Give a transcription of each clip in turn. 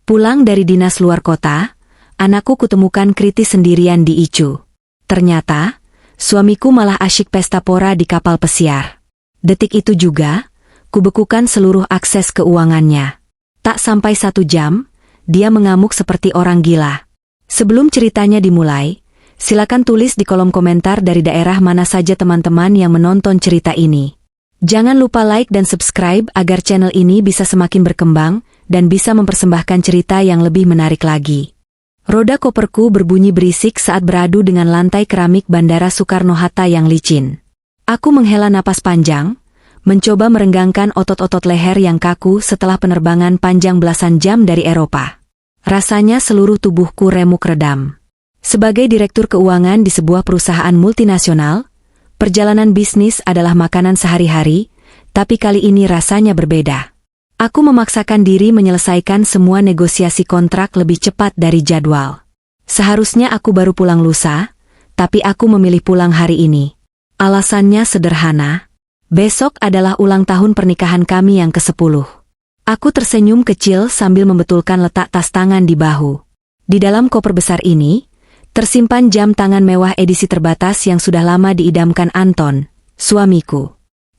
Pulang dari dinas luar kota, anakku kutemukan kritis sendirian di Ichu. Ternyata, suamiku malah asyik pesta pora di kapal pesiar. Detik itu juga, kubekukan seluruh akses keuangannya. Tak sampai 1 jam, dia mengamuk seperti orang gila. Sebelum ceritanya dimulai, silakan tulis di kolom komentar dari daerah mana saja teman-teman yang menonton cerita ini. Jangan lupa like dan subscribe agar channel ini bisa semakin berkembang dan bisa mempersembahkan cerita yang lebih menarik lagi. Roda koperku berbunyi berisik saat beradu dengan lantai keramik Bandara Soekarno-Hatta yang licin. Aku menghela napas panjang, mencoba merenggangkan otot-otot leher yang kaku setelah penerbangan panjang belasan jam dari Eropa. Rasanya seluruh tubuhku remuk redam. Sebagai direktur keuangan di sebuah perusahaan multinasional, perjalanan bisnis adalah makanan sehari-hari, tapi kali ini rasanya berbeda. Aku memaksakan diri menyelesaikan semua negosiasi kontrak lebih cepat dari jadwal. Seharusnya aku baru pulang lusa, tapi aku memilih pulang hari ini. Alasannya sederhana. Besok adalah ulang tahun pernikahan kami yang ke-10. Aku tersenyum kecil sambil membetulkan letak tas tangan di bahu. Di dalam koper besar ini, tersimpan jam tangan mewah edisi terbatas yang sudah lama diidamkan Anton, suamiku.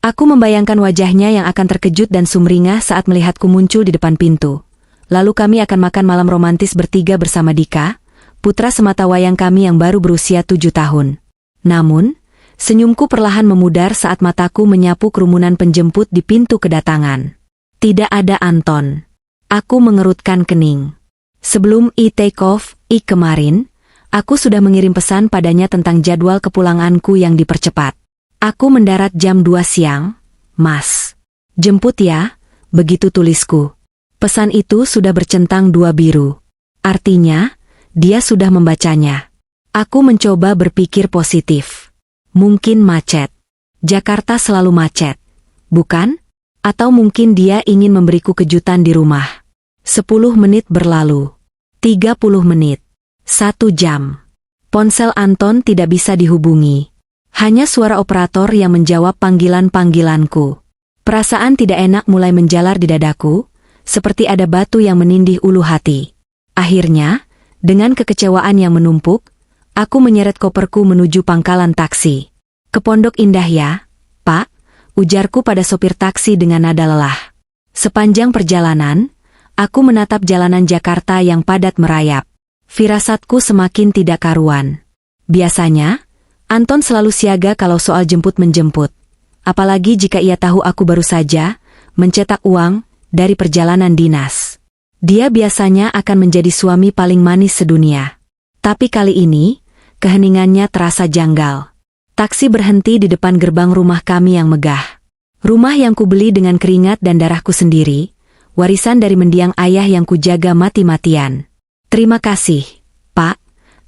Aku membayangkan wajahnya yang akan terkejut dan sumringah saat melihatku muncul di depan pintu. Lalu kami akan makan malam romantis bertiga bersama Dika, putra sematawayang kami yang baru berusia 7 tahun. Namun, senyumku perlahan memudar saat mataku menyapu kerumunan penjemput di pintu kedatangan. Tidak ada Anton. Aku mengerutkan kening. Sebelum take off kemarin, aku sudah mengirim pesan padanya tentang jadwal kepulanganku yang dipercepat. Aku mendarat jam 2 siang, Mas. Jemput ya, begitu tulisku. Pesan itu sudah bercentang 2 biru. Artinya, dia sudah membacanya. Aku mencoba berpikir positif. Mungkin macet. Jakarta selalu macet. Bukan? Atau mungkin dia ingin memberiku kejutan di rumah. 10 menit berlalu. 30 menit. 1 jam. Ponsel Anton tidak bisa dihubungi. Hanya suara operator yang menjawab panggilan-panggilanku. Perasaan tidak enak mulai menjalar di dadaku, seperti ada batu yang menindih ulu hati. Akhirnya, dengan kekecewaan yang menumpuk, aku menyeret koperku menuju pangkalan taksi. Ke Pondok Indah ya, Pak, ujarku pada sopir taksi dengan nada lelah. Sepanjang perjalanan, aku menatap jalanan Jakarta yang padat merayap. Firasatku semakin tidak karuan. Biasanya, Anton selalu siaga kalau soal jemput-menjemput. Apalagi jika ia tahu aku baru saja mencetak uang dari perjalanan dinas. Dia biasanya akan menjadi suami paling manis sedunia. Tapi kali ini, keheningannya terasa janggal. Taksi berhenti di depan gerbang rumah kami yang megah. Rumah yang kubeli dengan keringat dan darahku sendiri, warisan dari mendiang ayah yang kujaga mati-matian. Terima kasih, Pak,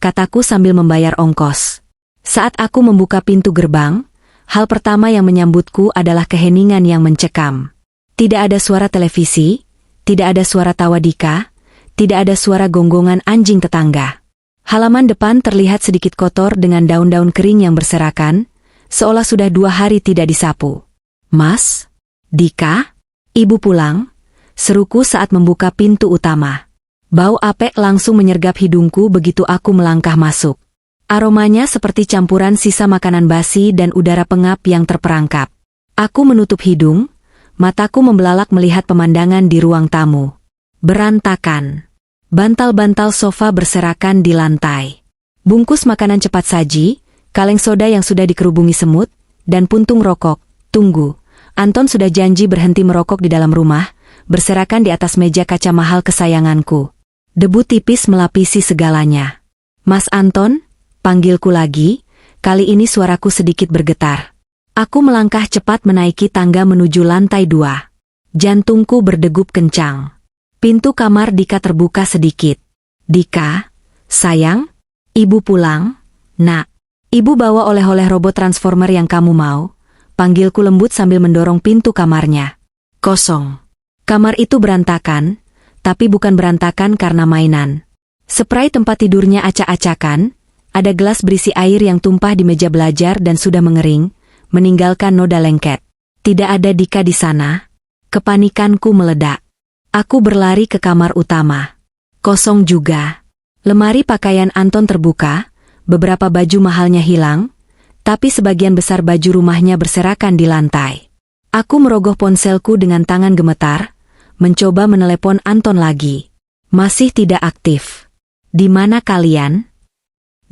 kataku sambil membayar ongkos. Saat aku membuka pintu gerbang, hal pertama yang menyambutku adalah keheningan yang mencekam. Tidak ada suara televisi, tidak ada suara tawa Dika, tidak ada suara gonggongan anjing tetangga. Halaman depan terlihat sedikit kotor dengan daun-daun kering yang berserakan, seolah sudah 2 hari tidak disapu. Mas? Dika? Ibu pulang? Seruku saat membuka pintu utama. Bau apek langsung menyergap hidungku begitu aku melangkah masuk. Aromanya seperti campuran sisa makanan basi dan udara pengap yang terperangkap. Aku menutup hidung, mataku membelalak melihat pemandangan di ruang tamu. Berantakan. Bantal-bantal sofa berserakan di lantai. Bungkus makanan cepat saji, kaleng soda yang sudah dikerubungi semut, dan puntung rokok. Tunggu, Anton sudah janji berhenti merokok di dalam rumah, berserakan di atas meja kaca mahal kesayanganku. Debu tipis melapisi segalanya. Mas Anton? Panggilku lagi, kali ini suaraku sedikit bergetar. Aku melangkah cepat menaiki tangga menuju lantai 2. Jantungku berdegup kencang. Pintu kamar Dika terbuka sedikit. Dika, sayang, ibu pulang. Nak, ibu bawa oleh-oleh robot transformer yang kamu mau. Panggilku lembut sambil mendorong pintu kamarnya. Kosong. Kamar itu berantakan, tapi bukan berantakan karena mainan. Spray tempat tidurnya acak-acakan. Ada gelas berisi air yang tumpah di meja belajar dan sudah mengering, meninggalkan noda lengket. Tidak ada Dika di sana. Kepanikanku meledak. Aku berlari ke kamar utama. Kosong juga. Lemari pakaian Anton terbuka, beberapa baju mahalnya hilang, tapi sebagian besar baju rumahnya berserakan di lantai. Aku merogoh ponselku dengan tangan gemetar, mencoba menelepon Anton lagi. Masih tidak aktif. Di mana kalian?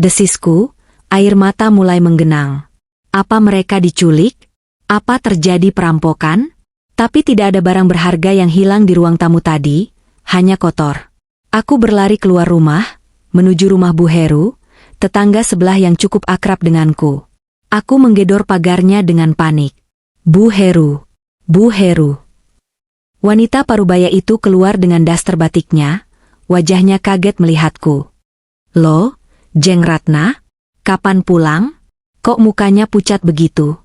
Desisku, air mata mulai menggenang. Apa mereka diculik? Apa terjadi perampokan? Tapi tidak ada barang berharga yang hilang di ruang tamu tadi, hanya kotor. Aku berlari keluar rumah, menuju rumah Bu Heru, tetangga sebelah yang cukup akrab denganku. Aku menggedor pagarnya dengan panik. Bu Heru, Bu Heru. Wanita parubaya itu keluar dengan daster batiknya, wajahnya kaget melihatku. Loh, Jeng Ratna, kapan pulang? Kok mukanya pucat begitu?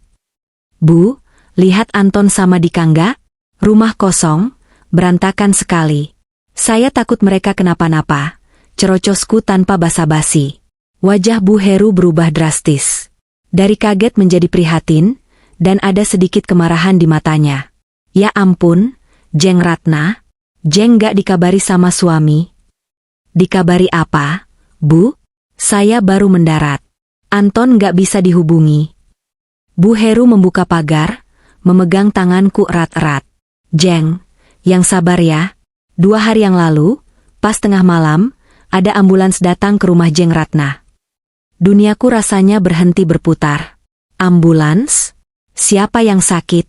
Bu, lihat Anton sama Dika nggak? Rumah kosong, berantakan sekali. Saya takut mereka kenapa-napa, cerocosku tanpa basa-basi. Wajah Bu Heru berubah drastis. Dari kaget menjadi prihatin, dan ada sedikit kemarahan di matanya. Ya ampun, Jeng Ratna, Jeng nggak dikabari sama suami? Dikabari apa, Bu? Saya baru mendarat. Anton nggak bisa dihubungi. Bu Heru membuka pagar, memegang tanganku erat-erat. Jeng, yang sabar ya. 2 hari yang lalu, pas tengah malam, ada ambulans datang ke rumah Jeng Ratna. Duniaku rasanya berhenti berputar. Ambulans? Siapa yang sakit?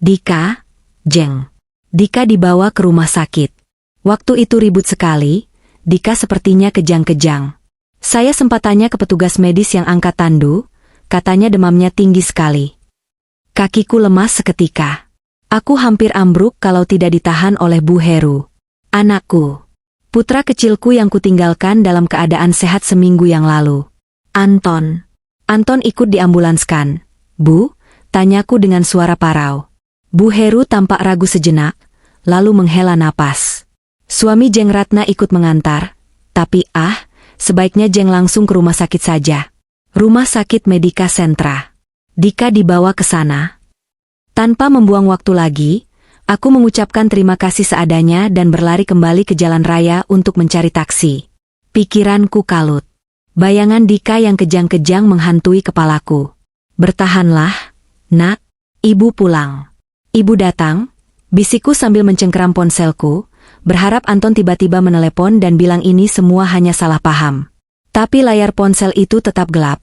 Dika, Jeng. Dika dibawa ke rumah sakit. Waktu itu ribut sekali, Dika sepertinya kejang-kejang. Saya sempat tanya ke petugas medis yang angkat tandu, katanya demamnya tinggi sekali. Kakiku lemas seketika. Aku hampir ambruk kalau tidak ditahan oleh Bu Heru. Anakku. Putra kecilku yang kutinggalkan dalam keadaan sehat seminggu yang lalu. Anton. Anton ikut diambulanskan. Bu, tanyaku dengan suara parau. Bu Heru tampak ragu sejenak, lalu menghela napas. Suami Jeng Ratna ikut mengantar, tapi sebaiknya Jeng langsung ke rumah sakit saja. Rumah sakit Medika Sentra. Dika dibawa ke sana. Tanpa membuang waktu lagi, aku mengucapkan terima kasih seadanya dan berlari kembali ke jalan raya untuk mencari taksi. Pikiranku kalut. Bayangan Dika yang kejang-kejang menghantui kepalaku. Bertahanlah, nak, ibu pulang. Ibu datang, bisikku sambil mencengkeram ponselku, berharap Anton tiba-tiba menelepon dan bilang ini semua hanya salah paham. Tapi layar ponsel itu tetap gelap,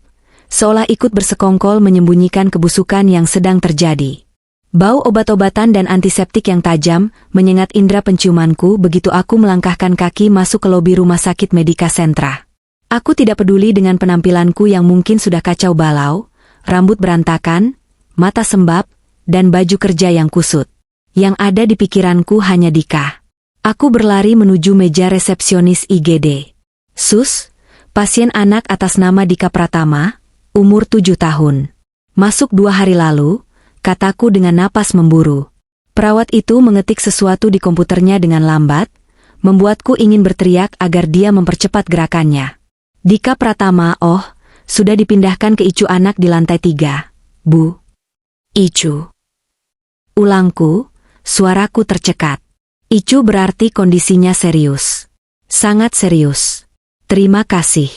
seolah ikut bersekongkol menyembunyikan kebusukan yang sedang terjadi. Bau obat-obatan dan antiseptik yang tajam menyengat indera penciumanku begitu aku melangkahkan kaki masuk ke lobi rumah sakit Medika Sentra. Aku tidak peduli dengan penampilanku yang mungkin sudah kacau balau, rambut berantakan, mata sembab, dan baju kerja yang kusut. Yang ada di pikiranku hanya Dika. Aku berlari menuju meja resepsionis IGD. Sus, pasien anak atas nama Dika Pratama, umur 7 tahun. Masuk 2 hari lalu, kataku dengan napas memburu. Perawat itu mengetik sesuatu di komputernya dengan lambat, membuatku ingin berteriak agar dia mempercepat gerakannya. Dika Pratama, sudah dipindahkan ke ICU anak di lantai 3, Bu. ICU. Ulangku, suaraku tercekat. ICU berarti kondisinya serius. Sangat serius. Terima kasih.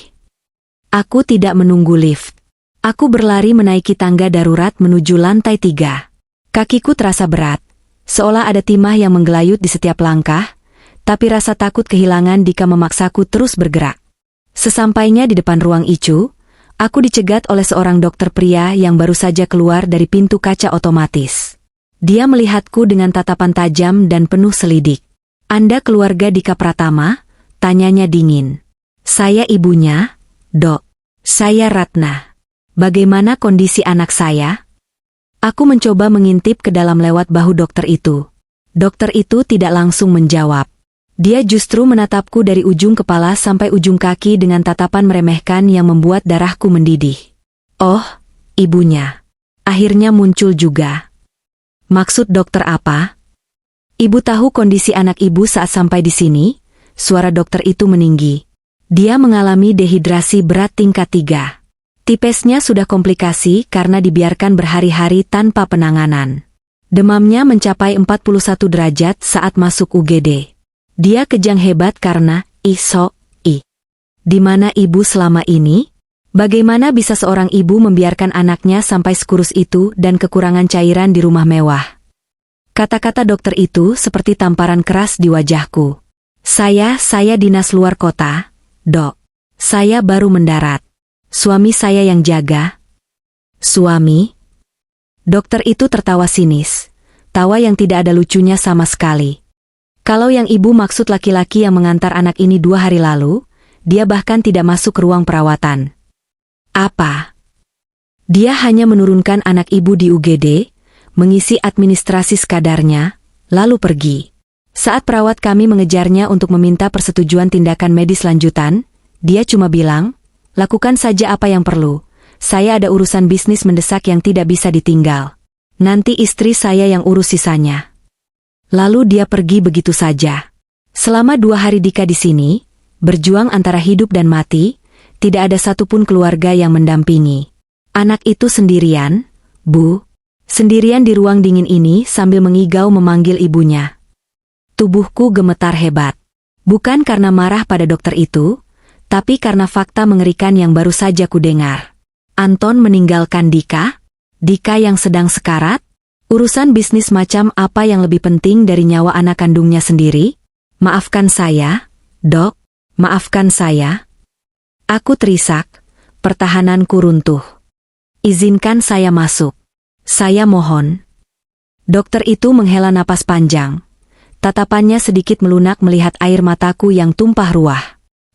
Aku tidak menunggu lift. Aku berlari menaiki tangga darurat menuju lantai 3. Kakiku terasa berat, seolah ada timah yang menggelayut di setiap langkah, tapi rasa takut kehilangan Dika memaksaku terus bergerak. Sesampainya di depan ruang ICU, aku dicegat oleh seorang dokter pria yang baru saja keluar dari pintu kaca otomatis. Dia melihatku dengan tatapan tajam dan penuh selidik. Anda keluarga Dika Pratama? Tanyanya dingin. Saya ibunya, Dok. Saya Ratna. Bagaimana kondisi anak saya? Aku mencoba mengintip ke dalam lewat bahu dokter itu. Dokter itu tidak langsung menjawab. Dia justru menatapku dari ujung kepala sampai ujung kaki dengan tatapan meremehkan yang membuat darahku mendidih. Oh, ibunya. Akhirnya muncul juga. Maksud dokter apa? Ibu tahu kondisi anak ibu saat sampai di sini? Suara dokter itu meninggi. Dia mengalami dehidrasi berat tingkat 3. Tipesnya sudah komplikasi karena dibiarkan berhari-hari tanpa penanganan. Demamnya mencapai 41 derajat saat masuk UGD. Dia kejang hebat karena, Di mana ibu selama ini? Bagaimana bisa seorang ibu membiarkan anaknya sampai sekurus itu dan kekurangan cairan di rumah mewah? Kata-kata dokter itu seperti tamparan keras di wajahku. Saya dinas luar kota, Dok. Saya baru mendarat. Suami saya yang jaga. Suami? Dokter itu tertawa sinis. Tawa yang tidak ada lucunya sama sekali. Kalau yang ibu maksud laki-laki yang mengantar anak ini 2 hari lalu, dia bahkan tidak masuk ke ruang perawatan. Apa? Dia hanya menurunkan anak ibu di UGD, mengisi administrasi sekadarnya, lalu pergi. Saat perawat kami mengejarnya untuk meminta persetujuan tindakan medis lanjutan, dia cuma bilang, lakukan saja apa yang perlu. Saya ada urusan bisnis mendesak yang tidak bisa ditinggal. Nanti istri saya yang urus sisanya. Lalu dia pergi begitu saja. Selama 2 hari Dika di sini, berjuang antara hidup dan mati, tidak ada satupun keluarga yang mendampingi. Anak itu sendirian, Bu. Sendirian di ruang dingin ini sambil mengigau memanggil ibunya. Tubuhku gemetar hebat. Bukan karena marah pada dokter itu, tapi karena fakta mengerikan yang baru saja kudengar. Anton meninggalkan Dika? Dika yang sedang sekarat? Urusan bisnis macam apa yang lebih penting dari nyawa anak kandungnya sendiri? Maafkan saya, Dok. Maafkan saya. Aku terisak, pertahananku runtuh. Izinkan saya masuk. Saya mohon. Dokter itu menghela napas panjang. Tatapannya sedikit melunak melihat air mataku yang tumpah ruah.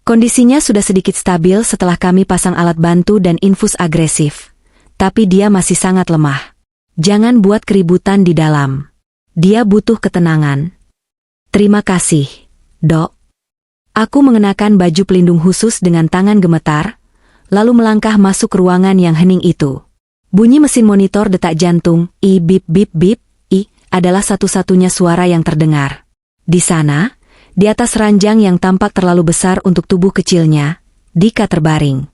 Kondisinya sudah sedikit stabil setelah kami pasang alat bantu dan infus agresif. Tapi dia masih sangat lemah. Jangan buat keributan di dalam. Dia butuh ketenangan. Terima kasih, Dok. Aku mengenakan baju pelindung khusus dengan tangan gemetar, lalu melangkah masuk ke ruangan yang hening itu. Bunyi mesin monitor detak jantung, bip bip bip, adalah satu-satunya suara yang terdengar. Di sana, di atas ranjang yang tampak terlalu besar untuk tubuh kecilnya, Dika terbaring.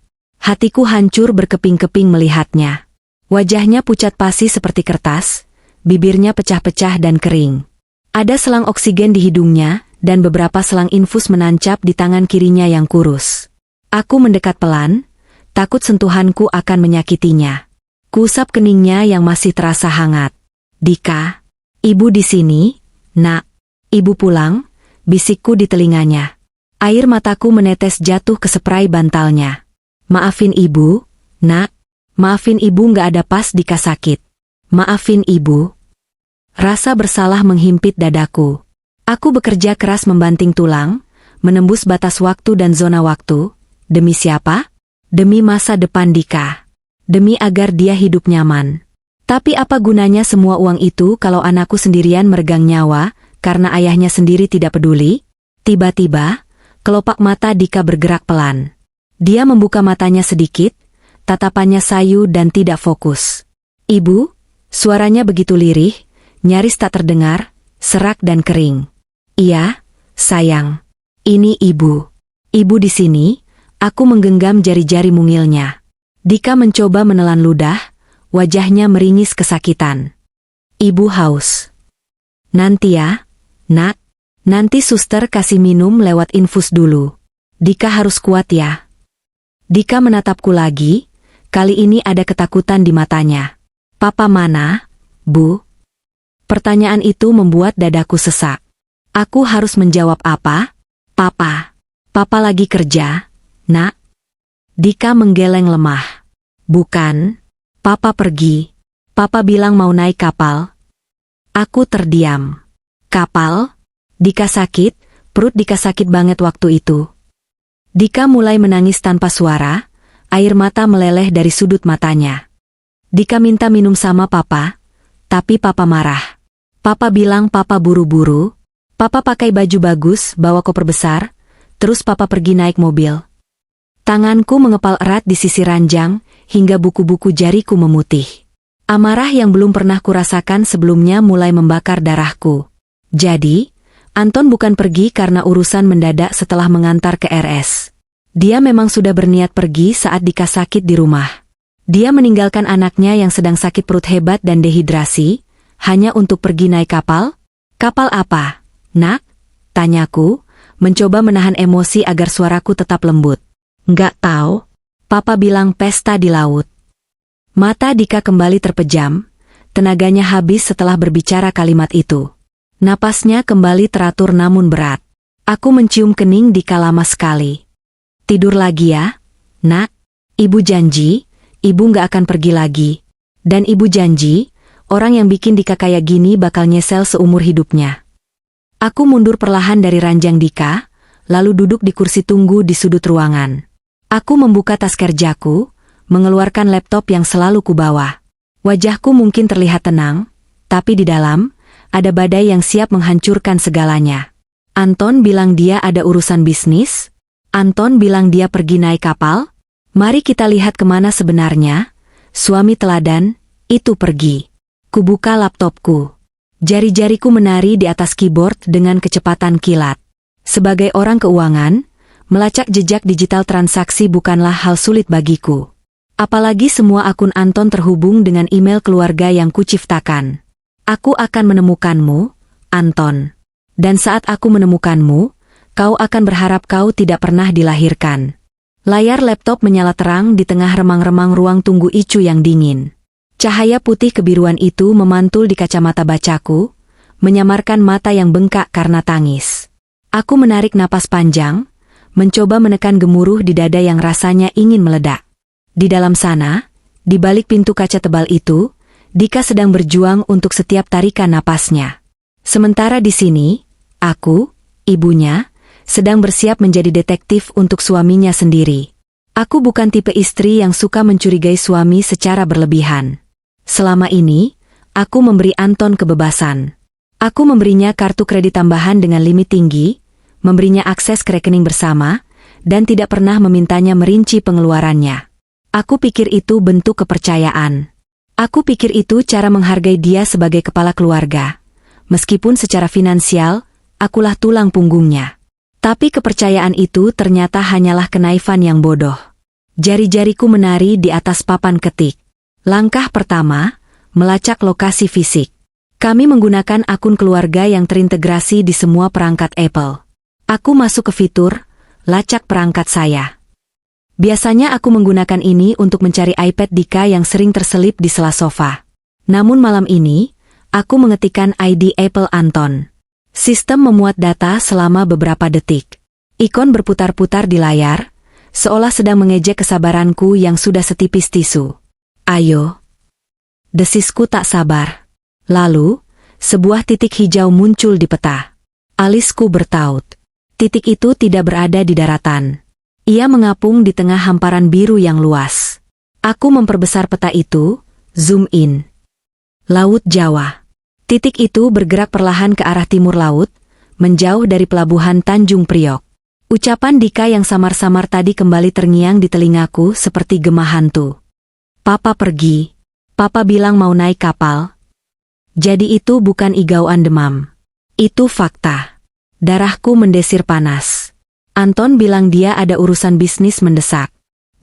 Hatiku hancur berkeping-keping melihatnya. Wajahnya pucat pasi seperti kertas, bibirnya pecah-pecah dan kering. Ada selang oksigen di hidungnya, dan beberapa selang infus menancap di tangan kirinya yang kurus. Aku mendekat pelan, takut sentuhanku akan menyakitinya. Kuusap keningnya yang masih terasa hangat. Dika, ibu di sini, Nak. Ibu pulang, bisikku di telinganya. Air mataku menetes jatuh ke spray bantalnya. Maafin ibu, Nak. Maafin ibu nggak ada pas Dika sakit. Maafin ibu. Rasa bersalah menghimpit dadaku. Aku bekerja keras membanting tulang, menembus batas waktu dan zona waktu. Demi siapa? Demi masa depan Dika. Demi agar dia hidup nyaman. Tapi apa gunanya semua uang itu kalau anakku sendirian meregang nyawa, karena ayahnya sendiri tidak peduli? Tiba-tiba, kelopak mata Dika bergerak pelan. Dia membuka matanya sedikit, tatapannya sayu dan tidak fokus. Ibu, suaranya begitu lirih, nyaris tak terdengar, serak dan kering. Iya, sayang. Ini ibu. Ibu di sini, aku menggenggam jari-jari mungilnya. Dika mencoba menelan ludah, wajahnya meringis kesakitan. Ibu haus. Nanti ya, Nak. Nanti suster kasih minum lewat infus dulu. Dika harus kuat ya. Dika menatapku lagi, kali ini ada ketakutan di matanya. Papa mana, Bu? Pertanyaan itu membuat dadaku sesak. Aku harus menjawab apa? Papa. Papa lagi kerja, Nak. Dika menggeleng lemah. Bukan. Papa pergi. Papa bilang mau naik kapal. Aku terdiam. Kapal? Dika sakit, perut Dika sakit banget waktu itu. Dika mulai menangis tanpa suara, air mata meleleh dari sudut matanya. Dika minta minum sama papa, tapi papa marah. Papa bilang papa buru-buru. Papa pakai baju bagus, bawa koper besar, terus papa pergi naik mobil. Tanganku mengepal erat di sisi ranjang, hingga buku-buku jariku memutih. Amarah yang belum pernah kurasakan sebelumnya mulai membakar darahku. Jadi, Anton bukan pergi karena urusan mendadak setelah mengantar ke RS. Dia memang sudah berniat pergi saat Dika sakit di rumah. Dia meninggalkan anaknya yang sedang sakit perut hebat dan dehidrasi, hanya untuk pergi naik kapal? Kapal apa? Nak? Tanyaku, mencoba menahan emosi agar suaraku tetap lembut. Nggak tahu. Papa bilang pesta di laut. Mata Dika kembali terpejam, tenaganya habis setelah berbicara kalimat itu. Napasnya kembali teratur namun berat. Aku mencium kening Dika lama sekali. Tidur lagi ya, nak. Ibu janji, ibu nggak akan pergi lagi. Dan ibu janji, orang yang bikin Dika kayak gini bakal nyesel seumur hidupnya. Aku mundur perlahan dari ranjang Dika, lalu duduk di kursi tunggu di sudut ruangan. Aku membuka tas kerjaku, mengeluarkan laptop yang selalu kubawa. Wajahku mungkin terlihat tenang, tapi di dalam, ada badai yang siap menghancurkan segalanya. Anton bilang dia ada urusan bisnis. Anton bilang dia pergi naik kapal. Mari kita lihat kemana sebenarnya. Suami teladan, itu pergi. Kubuka laptopku. Jari-jariku menari di atas keyboard dengan kecepatan kilat. Sebagai orang keuangan, melacak jejak digital transaksi bukanlah hal sulit bagiku. Apalagi semua akun Anton terhubung dengan email keluarga yang kuciptakan. Aku akan menemukanmu, Anton. Dan saat aku menemukanmu, kau akan berharap kau tidak pernah dilahirkan. Layar laptop menyala terang di tengah remang-remang ruang tunggu Icu yang dingin. Cahaya putih kebiruan itu memantul di kacamata bacaku, menyamarkan mata yang bengkak karena tangis. Aku menarik napas panjang, mencoba menekan gemuruh di dada yang rasanya ingin meledak. Di dalam sana, di balik pintu kaca tebal itu, Dika sedang berjuang untuk setiap tarikan napasnya. Sementara di sini, aku, ibunya, sedang bersiap menjadi detektif untuk suaminya sendiri. Aku bukan tipe istri yang suka mencurigai suami secara berlebihan. Selama ini, aku memberi Anton kebebasan. Aku memberinya kartu kredit tambahan dengan limit tinggi, memberinya akses ke rekening bersama, dan tidak pernah memintanya merinci pengeluarannya. Aku pikir itu bentuk kepercayaan. Aku pikir itu cara menghargai dia sebagai kepala keluarga. Meskipun secara finansial, akulah tulang punggungnya. Tapi kepercayaan itu ternyata hanyalah kenaifan yang bodoh. Jari-jariku menari di atas papan ketik. Langkah pertama, melacak lokasi fisik. Kami menggunakan akun keluarga yang terintegrasi di semua perangkat Apple. Aku masuk ke fitur, lacak perangkat saya. Biasanya aku menggunakan ini untuk mencari iPad Dika yang sering terselip di sela sofa. Namun malam ini, aku mengetikkan ID Apple Anton. Sistem memuat data selama beberapa detik. Ikon berputar-putar di layar, seolah sedang mengejek kesabaranku yang sudah setipis tisu. Ayo. Desisku tak sabar. Lalu, sebuah titik hijau muncul di peta. Alisku bertaut. Titik itu tidak berada di daratan. Ia mengapung di tengah hamparan biru yang luas. Aku memperbesar peta itu, zoom in. Laut Jawa. Titik itu bergerak perlahan ke arah timur laut, menjauh dari pelabuhan Tanjung Priok. Ucapan Dika yang samar-samar tadi kembali terngiang di telingaku seperti gema hantu. Papa pergi. Papa bilang mau naik kapal. Jadi itu bukan igauan demam. Itu fakta. Darahku mendesir panas. Anton bilang dia ada urusan bisnis mendesak.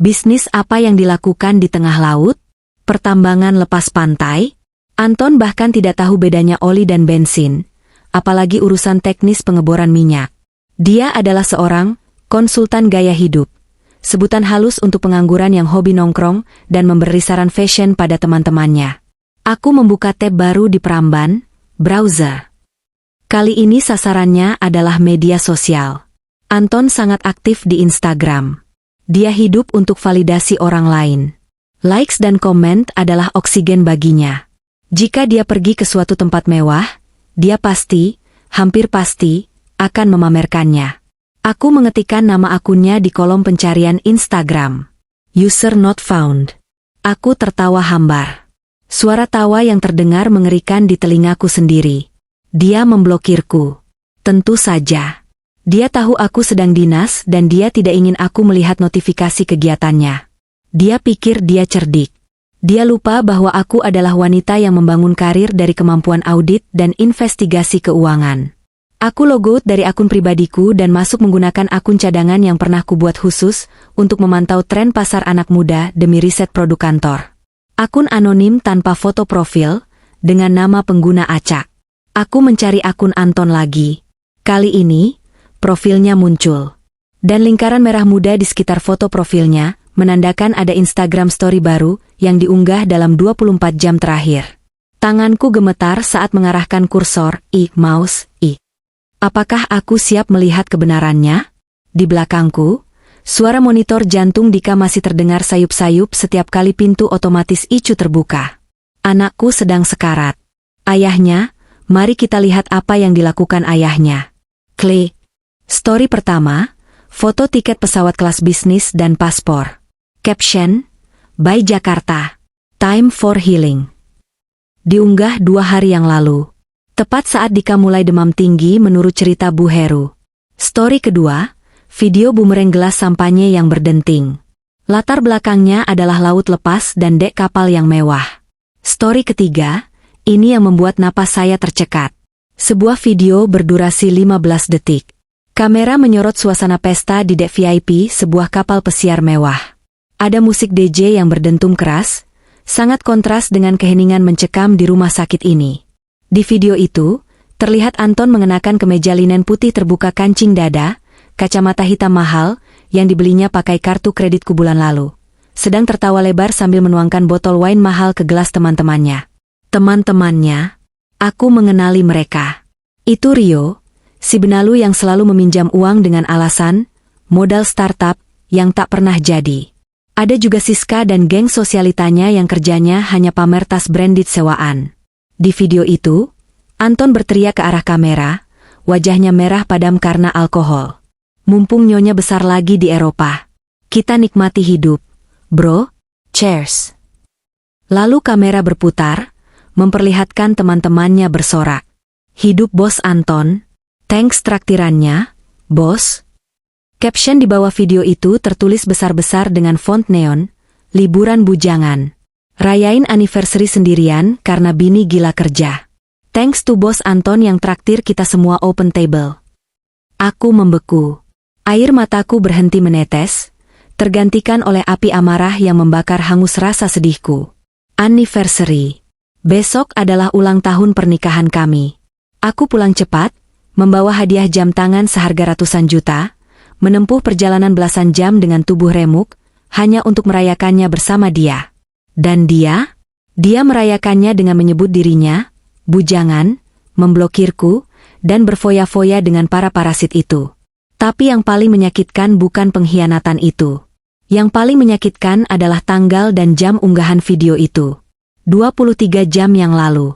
Bisnis apa yang dilakukan di tengah laut? Pertambangan lepas pantai? Anton bahkan tidak tahu bedanya oli dan bensin, apalagi urusan teknis pengeboran minyak. Dia adalah seorang konsultan gaya hidup, sebutan halus untuk pengangguran yang hobi nongkrong dan memberi saran fashion pada teman-temannya. Aku membuka tab baru di Pramban, browser. Kali ini sasarannya adalah media sosial. Anton sangat aktif di Instagram. Dia hidup untuk validasi orang lain. Likes dan komen adalah oksigen baginya. Jika dia pergi ke suatu tempat mewah, dia pasti, hampir pasti, akan memamerkannya. Aku mengetikkan nama akunnya di kolom pencarian Instagram. User not found. Aku tertawa hambar. Suara tawa yang terdengar mengerikan di telingaku sendiri. Dia memblokirku. Tentu saja. Dia tahu aku sedang dinas dan dia tidak ingin aku melihat notifikasi kegiatannya. Dia pikir dia cerdik. Dia lupa bahwa aku adalah wanita yang membangun karir dari kemampuan audit dan investigasi keuangan. Aku logout dari akun pribadiku dan masuk menggunakan akun cadangan yang pernah kubuat khusus untuk memantau tren pasar anak muda demi riset produk kantor. Akun anonim tanpa foto profil, dengan nama pengguna acak. Aku mencari akun Anton lagi. Kali ini, profilnya muncul. Dan lingkaran merah muda di sekitar foto profilnya menandakan ada Instagram story baru yang diunggah dalam 24 jam terakhir. Tanganku gemetar saat mengarahkan kursor mouse. Apakah aku siap melihat kebenarannya? Di belakangku, suara monitor jantung Dika masih terdengar sayup-sayup setiap kali pintu otomatis ICU terbuka. Anakku sedang sekarat. Ayahnya, mari kita lihat apa yang dilakukan ayahnya. Klik. Story pertama, foto tiket pesawat kelas bisnis dan paspor. Caption, By Jakarta. Time for healing. Diunggah 2 hari yang lalu. Tepat saat Dika mulai demam tinggi menurut cerita Bu Heru. Story kedua, video bumerang gelas sampanye yang berdenting. Latar belakangnya adalah laut lepas dan dek kapal yang mewah. Story ketiga, ini yang membuat napas saya tercekat. Sebuah video berdurasi 15 detik. Kamera menyorot suasana pesta di dek VIP sebuah kapal pesiar mewah. Ada musik DJ yang berdentum keras, sangat kontras dengan keheningan mencekam di rumah sakit ini. Di video itu, terlihat Anton mengenakan kemeja linen putih terbuka kancing dada, kacamata hitam mahal, yang dibelinya pakai kartu kreditku bulan lalu. Sedang tertawa lebar sambil menuangkan botol wine mahal ke gelas teman-temannya. Teman-temannya, aku mengenali mereka. Itu Rio, si benalu yang selalu meminjam uang dengan alasan, modal startup, yang tak pernah jadi. Ada juga Siska dan geng sosialitanya yang kerjanya hanya pamer tas branded sewaan. Di video itu, Anton berteriak ke arah kamera, wajahnya merah padam karena alkohol. Mumpung nyonya besar lagi di Eropa. Kita nikmati hidup, bro. Cheers. Lalu kamera berputar, memperlihatkan teman-temannya bersorak. Hidup bos Anton. Thanks traktirannya, bos. Caption di bawah video itu tertulis besar-besar dengan font neon, liburan bujangan. Rayain anniversary sendirian karena bini gila kerja. Thanks to bos Anton yang traktir kita semua open table. Aku membeku. Air mataku berhenti menetes, tergantikan oleh api amarah yang membakar hangus rasa sedihku. Anniversary. Besok adalah ulang tahun pernikahan kami. Aku pulang cepat, membawa hadiah jam tangan seharga ratusan juta, menempuh perjalanan belasan jam dengan tubuh remuk, hanya untuk merayakannya bersama dia. Dan dia merayakannya dengan menyebut dirinya, bujangan, memblokirku, dan berfoya-foya dengan para parasit itu. Tapi yang paling menyakitkan bukan pengkhianatan itu. Yang paling menyakitkan adalah tanggal dan jam unggahan video itu. 23 jam yang lalu.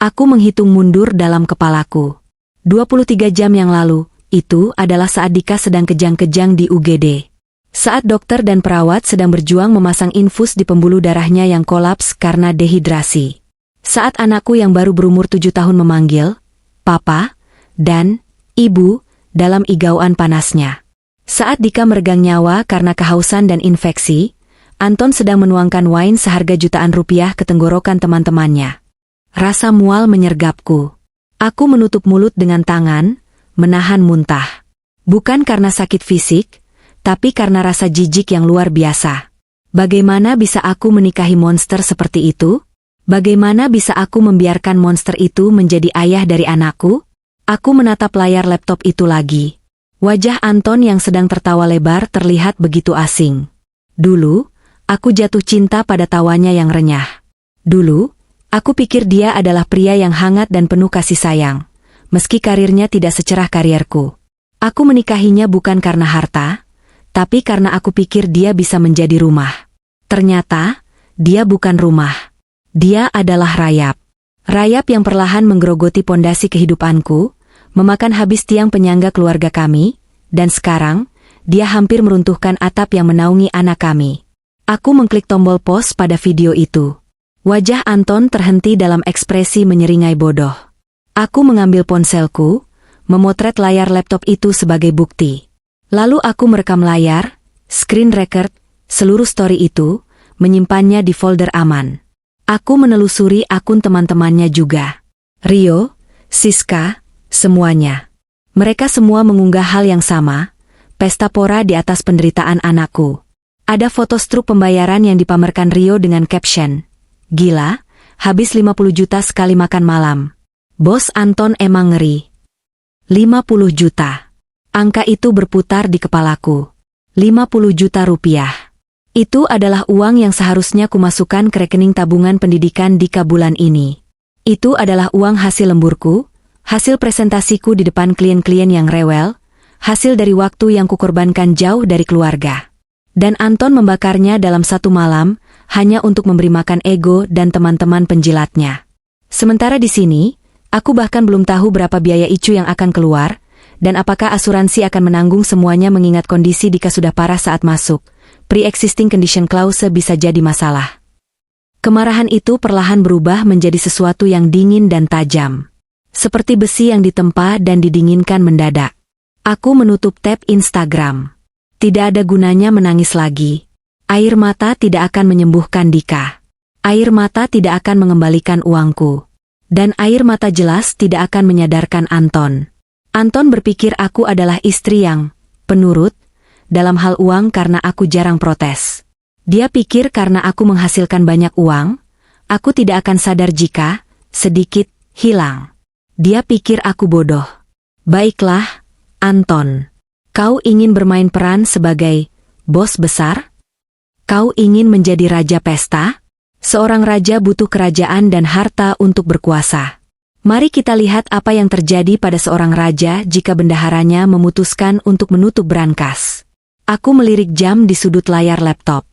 Aku menghitung mundur dalam kepalaku. 23 jam yang lalu, itu adalah saat Dika sedang kejang-kejang di UGD. Saat dokter dan perawat sedang berjuang memasang infus di pembuluh darahnya yang kolaps karena dehidrasi. Saat anakku yang baru berumur 7 tahun memanggil, Papa, dan Ibu, dalam igauan panasnya. Saat Dika meregang nyawa karena kehausan dan infeksi, Anton sedang menuangkan wine seharga jutaan rupiah ke tenggorokan teman-temannya. Rasa mual menyergapku. Aku menutup mulut dengan tangan, menahan muntah. Bukan karena sakit fisik, tapi karena rasa jijik yang luar biasa. Bagaimana bisa aku menikahi monster seperti itu? Bagaimana bisa aku membiarkan monster itu menjadi ayah dari anakku? Aku menatap layar laptop itu lagi. Wajah Anton yang sedang tertawa lebar terlihat begitu asing. Dulu, aku jatuh cinta pada tawanya yang renyah. Dulu, aku pikir dia adalah pria yang hangat dan penuh kasih sayang. Meski karirnya tidak secerah karierku. Aku menikahinya bukan karena harta, tapi karena aku pikir dia bisa menjadi rumah. Ternyata, dia bukan rumah. Dia adalah rayap. Rayap yang perlahan menggerogoti pondasi kehidupanku, memakan habis tiang penyangga keluarga kami, dan sekarang, dia hampir meruntuhkan atap yang menaungi anak kami. Aku mengklik tombol pause pada video itu. Wajah Anton terhenti dalam ekspresi menyeringai bodoh. Aku mengambil ponselku, memotret layar laptop itu sebagai bukti. Lalu aku merekam layar, screen record, seluruh story itu, menyimpannya di folder aman. Aku menelusuri akun teman-temannya juga. Rio, Siska, semuanya. Mereka semua mengunggah hal yang sama, pesta pora di atas penderitaan anakku. Ada foto struk pembayaran yang dipamerkan Rio dengan caption, "Gila, habis 50 juta sekali makan malam. Bos Anton emang ngeri." 50 juta. Angka itu berputar di kepalaku. 50 juta rupiah. Itu adalah uang yang seharusnya kumasukkan ke rekening tabungan pendidikan Dika bulan ini. Itu adalah uang hasil lemburku, hasil presentasiku di depan klien-klien yang rewel, hasil dari waktu yang kukorbankan jauh dari keluarga. Dan Anton membakarnya dalam satu malam, hanya untuk memberi makan ego dan teman-teman penjilatnya. Sementara di sini, aku bahkan belum tahu berapa biaya ICU yang akan keluar, dan apakah asuransi akan menanggung semuanya mengingat kondisi Dika sudah parah saat masuk. Pre-existing condition clause bisa jadi masalah. Kemarahan itu perlahan berubah menjadi sesuatu yang dingin dan tajam. Seperti besi yang ditempa dan didinginkan mendadak. Aku menutup tab Instagram. Tidak ada gunanya menangis lagi. Air mata tidak akan menyembuhkan Dika. Air mata tidak akan mengembalikan uangku. Dan air mata jelas tidak akan menyadarkan Anton. Anton berpikir aku adalah istri yang penurut dalam hal uang karena aku jarang protes. Dia pikir karena aku menghasilkan banyak uang, aku tidak akan sadar jika sedikit hilang. Dia pikir aku bodoh. Baiklah, Anton. Kau ingin bermain peran sebagai bos besar? Kau ingin menjadi raja pesta? Seorang raja butuh kerajaan dan harta untuk berkuasa. Mari kita lihat apa yang terjadi pada seorang raja jika bendaharanya memutuskan untuk menutup brankas. Aku melirik jam di sudut layar laptop.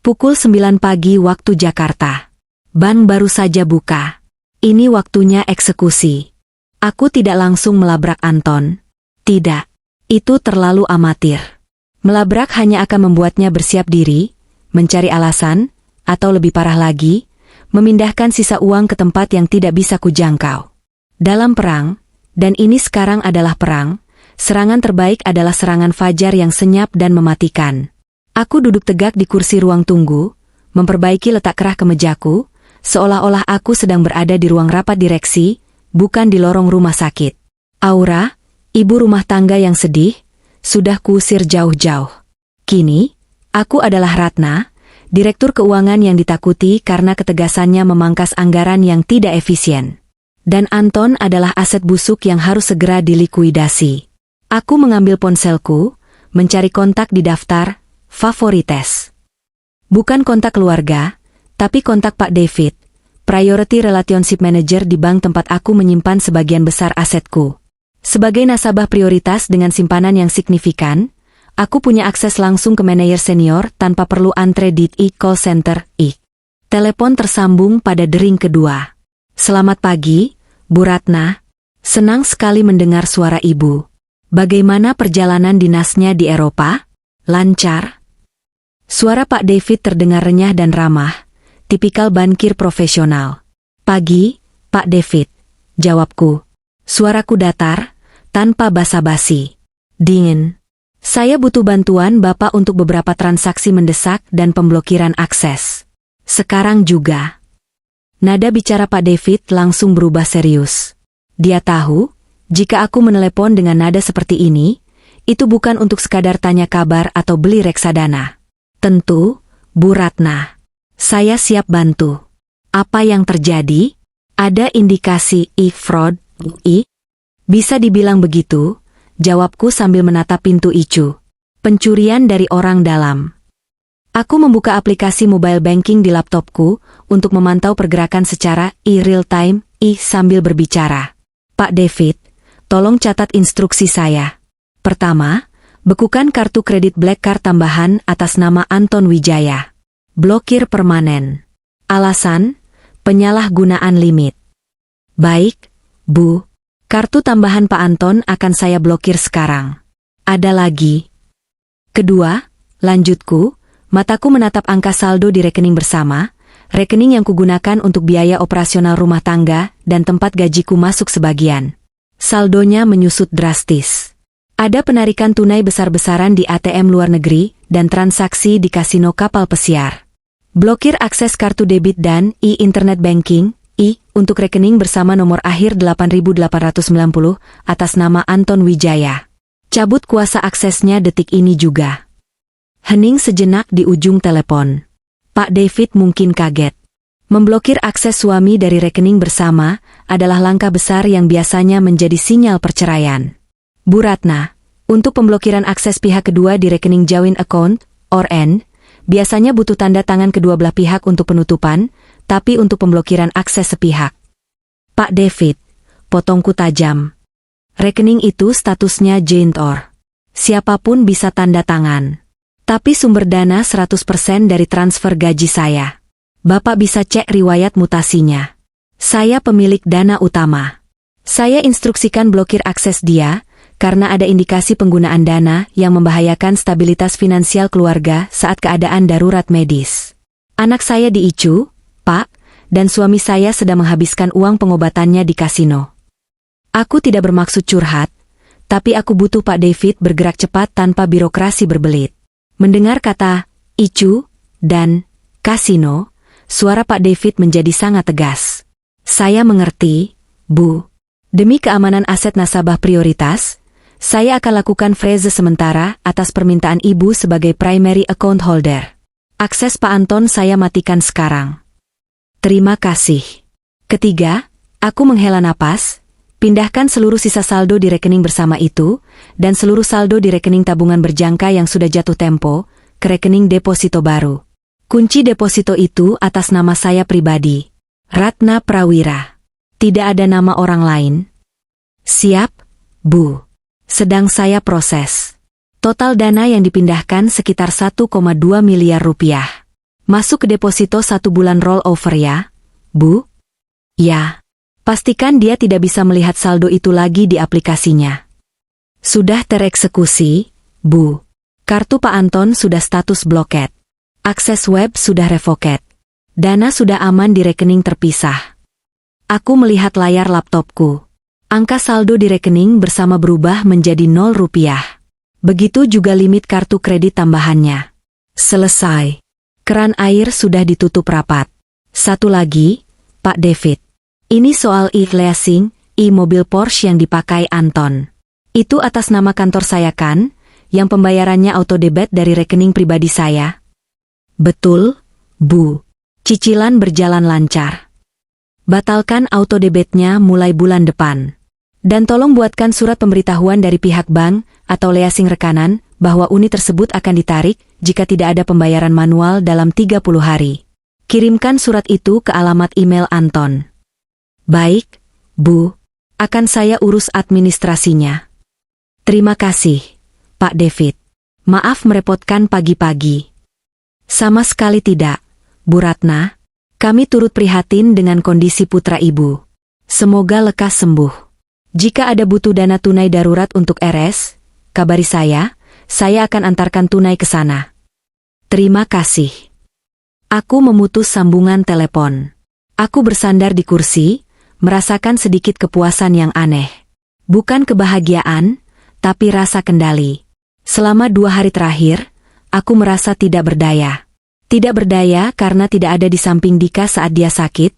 Pukul 9 pagi waktu Jakarta. Bank baru saja buka. Ini waktunya eksekusi. Aku tidak langsung melabrak Anton. Tidak. Itu terlalu amatir. Melabrak hanya akan membuatnya bersiap diri, mencari alasan, atau lebih parah lagi, memindahkan sisa uang ke tempat yang tidak bisa kujangkau. Dalam perang, dan ini sekarang adalah perang, serangan terbaik adalah serangan fajar yang senyap dan mematikan. Aku duduk tegak di kursi ruang tunggu, memperbaiki letak kerah kemejaku, seolah-olah aku sedang berada di ruang rapat direksi, bukan di lorong rumah sakit. Aura, ibu rumah tangga yang sedih, sudah kuusir jauh-jauh. Kini, aku adalah Ratna, direktur keuangan yang ditakuti karena ketegasannya memangkas anggaran yang tidak efisien. Dan Anton adalah aset busuk yang harus segera dilikuidasi. Aku mengambil ponselku, mencari kontak di daftar favorites. Bukan kontak keluarga, tapi kontak Pak David, Priority Relationship Manager di bank tempat aku menyimpan sebagian besar asetku. Sebagai nasabah prioritas dengan simpanan yang signifikan, aku punya akses langsung ke manajer senior tanpa perlu antre di call center. Telepon tersambung pada dering kedua. Selamat pagi, Bu Ratna. Senang sekali mendengar suara Ibu. Bagaimana perjalanan dinasnya di Eropa? Lancar? Suara Pak David terdengar renyah dan ramah, tipikal bankir profesional. Pagi, Pak David, jawabku. Suaraku datar, tanpa basa-basi. Dingin. Saya butuh bantuan Bapak untuk beberapa transaksi mendesak dan pemblokiran akses. Sekarang juga. Nada bicara Pak David langsung berubah serius. Dia tahu, jika aku menelepon dengan nada seperti ini, itu bukan untuk sekadar tanya kabar atau beli reksadana. Tentu, Bu Ratna. Saya siap bantu. Apa yang terjadi? Ada indikasi fraud? Bisa dibilang begitu, jawabku sambil menatap pintu ICU. Pencurian dari orang dalam. Aku membuka aplikasi mobile banking di laptopku untuk memantau pergerakan secara real time sambil berbicara. Pak David, tolong catat instruksi saya. Pertama, bekukan kartu kredit Black Card tambahan atas nama Anton Wijaya. Blokir permanen. Alasan, penyalahgunaan limit. Baik, Bu. Kartu tambahan Pak Anton akan saya blokir sekarang. Ada lagi. Kedua, lanjutku, mataku menatap angka saldo di rekening bersama, rekening yang kugunakan untuk biaya operasional rumah tangga dan tempat gajiku masuk sebagian. Saldonya menyusut drastis. Ada penarikan tunai besar-besaran di ATM luar negeri dan transaksi di kasino kapal pesiar. Blokir akses kartu debit dan internet banking, untuk rekening bersama nomor akhir 8890 atas nama Anton Wijaya. Cabut kuasa aksesnya detik ini juga. Hening sejenak di ujung telepon. Pak David mungkin kaget. Memblokir akses suami dari rekening bersama adalah langkah besar yang biasanya menjadi sinyal perceraian. Bu Ratna, untuk pemblokiran akses pihak kedua di rekening joint account, (ORN), biasanya butuh tanda tangan kedua belah pihak untuk penutupan, tapi untuk pemblokiran akses sepihak. Pak David, potongku tajam. Rekening itu statusnya joint OR. Siapapun bisa tanda tangan. Tapi sumber dana 100% dari transfer gaji saya. Bapak bisa cek riwayat mutasinya. Saya pemilik dana utama. Saya instruksikan blokir akses dia, karena ada indikasi penggunaan dana yang membahayakan stabilitas finansial keluarga saat keadaan darurat medis. Anak saya diicu, Pak, dan suami saya sedang menghabiskan uang pengobatannya di kasino. Aku tidak bermaksud curhat, tapi aku butuh Pak David bergerak cepat tanpa birokrasi berbelit. Mendengar kata icu dan kasino, suara Pak David menjadi sangat tegas. Saya mengerti, Bu. Demi keamanan aset nasabah prioritas, saya akan lakukan freeze sementara atas permintaan Ibu sebagai primary account holder. Akses Pak Anton saya matikan sekarang. Terima kasih. Ketiga, aku menghela napas, pindahkan seluruh sisa saldo di rekening bersama itu, dan seluruh saldo di rekening tabungan berjangka yang sudah jatuh tempo, ke rekening deposito baru. Kunci deposito itu atas nama saya pribadi, Ratna Prawira. Tidak ada nama orang lain. Siap, Bu. Sedang saya proses. Total dana yang dipindahkan sekitar 1,2 miliar rupiah. Masuk ke deposito 1 bulan rollover ya, Bu? Ya. Pastikan dia tidak bisa melihat saldo itu lagi di aplikasinya. Sudah tereksekusi, Bu. Kartu Pak Anton sudah status bloket. Akses web sudah revoket. Dana sudah aman di rekening terpisah. Aku melihat layar laptopku. Angka saldo di rekening bersama berubah menjadi 0 rupiah. Begitu juga limit kartu kredit tambahannya. Selesai. Keran air sudah ditutup rapat. Satu lagi, Pak David. Ini soal e-leasing, mobil Porsche yang dipakai Anton. Itu atas nama kantor saya kan, yang pembayarannya auto debit dari rekening pribadi saya? Betul, Bu. Cicilan berjalan lancar. Batalkan auto debitnya mulai bulan depan. Dan tolong buatkan surat pemberitahuan dari pihak bank atau leasing rekanan bahwa unit tersebut akan ditarik jika tidak ada pembayaran manual dalam 30 hari. Kirimkan surat itu ke alamat email Anton. Baik, Bu. Akan saya urus administrasinya. Terima kasih, Pak David. Maaf merepotkan pagi-pagi. Sama sekali tidak, Bu Ratna. Kami turut prihatin dengan kondisi putra Ibu. Semoga lekas sembuh. Jika ada butuh dana tunai darurat untuk RS, kabari saya akan antarkan tunai ke sana. Terima kasih. Aku memutus sambungan telepon. Aku bersandar di kursi, merasakan sedikit kepuasan yang aneh. Bukan kebahagiaan, tapi rasa kendali. Selama 2 hari terakhir, aku merasa tidak berdaya. Tidak berdaya karena tidak ada di samping Dika saat dia sakit,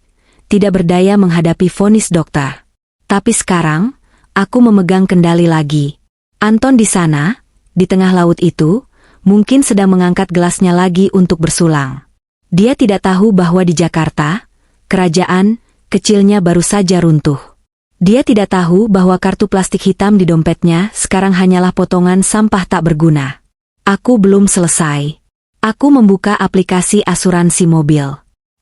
tidak berdaya menghadapi vonis dokter. Tapi sekarang, aku memegang kendali lagi. Anton di sana, di tengah laut itu, mungkin sedang mengangkat gelasnya lagi untuk bersulang. Dia tidak tahu bahwa di Jakarta, kerajaan kecilnya baru saja runtuh. Dia tidak tahu bahwa kartu plastik hitam di dompetnya sekarang hanyalah potongan sampah tak berguna. Aku belum selesai. Aku membuka aplikasi asuransi mobil.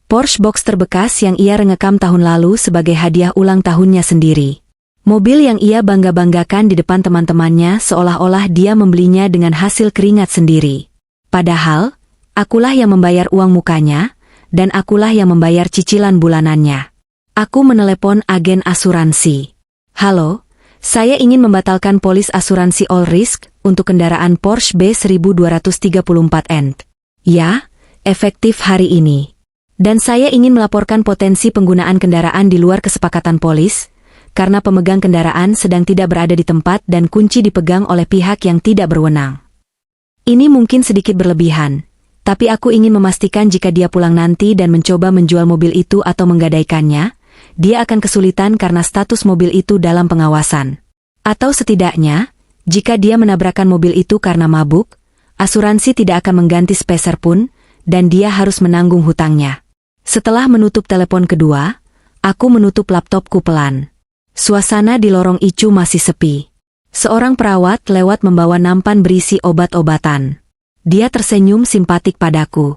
Porsche Boxster bekas yang ia rengekam tahun lalu sebagai hadiah ulang tahunnya sendiri. Mobil yang ia bangga-banggakan di depan teman-temannya seolah-olah dia membelinya dengan hasil keringat sendiri. Padahal, akulah yang membayar uang mukanya, dan akulah yang membayar cicilan bulanannya. Aku menelepon agen asuransi. Halo, saya ingin membatalkan polis asuransi all risk untuk kendaraan Porsche B1234N. Ya, efektif hari ini. Dan saya ingin melaporkan potensi penggunaan kendaraan di luar kesepakatan polis, karena pemegang kendaraan sedang tidak berada di tempat dan kunci dipegang oleh pihak yang tidak berwenang. Ini mungkin sedikit berlebihan, tapi aku ingin memastikan jika dia pulang nanti dan mencoba menjual mobil itu atau menggadaikannya, dia akan kesulitan karena status mobil itu dalam pengawasan. Atau setidaknya, jika dia menabrakkan mobil itu karena mabuk, asuransi tidak akan mengganti sepeser pun, dan dia harus menanggung hutangnya. Setelah menutup telepon kedua, aku menutup laptopku pelan. Suasana di lorong Icu masih sepi. Seorang perawat lewat membawa nampan berisi obat-obatan. Dia tersenyum simpatik padaku.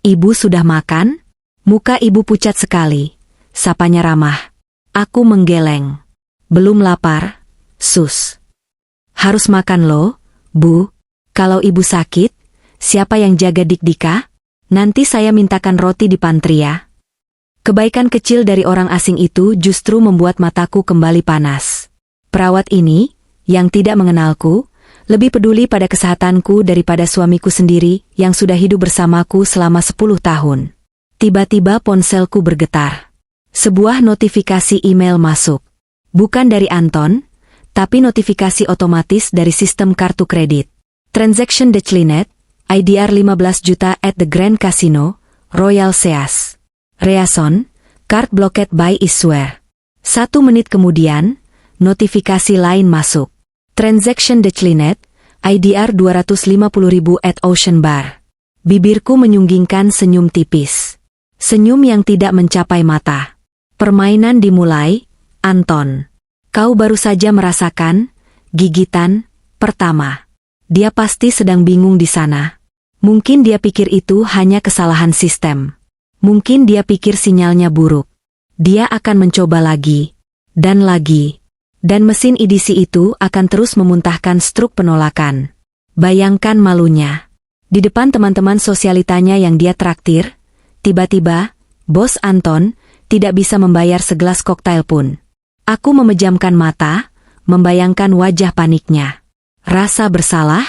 "Ibu sudah makan?" Muka ibu pucat sekali. Sapanya ramah. Aku menggeleng. "Belum lapar, sus." "Harus makan loh, Bu. Kalau ibu sakit, siapa yang jaga Dik-Dika? Nanti saya mintakan roti di pantry ya." Kebaikan kecil dari orang asing itu justru membuat mataku kembali panas. Perawat ini, yang tidak mengenalku, lebih peduli pada kesehatanku daripada suamiku sendiri yang sudah hidup bersamaku selama 10 tahun. Tiba-tiba ponselku bergetar. Sebuah notifikasi email masuk. Bukan dari Anton, tapi notifikasi otomatis dari sistem kartu kredit. Transaction declined, IDR 15 juta at the Grand Casino, Royal Seas. Reason, card blocked by issuer. 1 menit kemudian, notifikasi lain masuk. Transaction declined, IDR 250.000 at Ocean Bar. Bibirku menyunggingkan senyum tipis. Senyum yang tidak mencapai mata. Permainan dimulai, Anton. Kau baru saja merasakan gigitan pertama. Dia pasti sedang bingung di sana. Mungkin dia pikir itu hanya kesalahan sistem. Mungkin dia pikir sinyalnya buruk. Dia akan mencoba lagi. Dan lagi. Dan mesin edisi itu akan terus memuntahkan struk penolakan. Bayangkan malunya. Di depan teman-teman sosialitanya yang dia traktir, tiba-tiba, Bos Anton tidak bisa membayar segelas koktail pun. Aku memejamkan mata, membayangkan wajah paniknya. Rasa bersalah?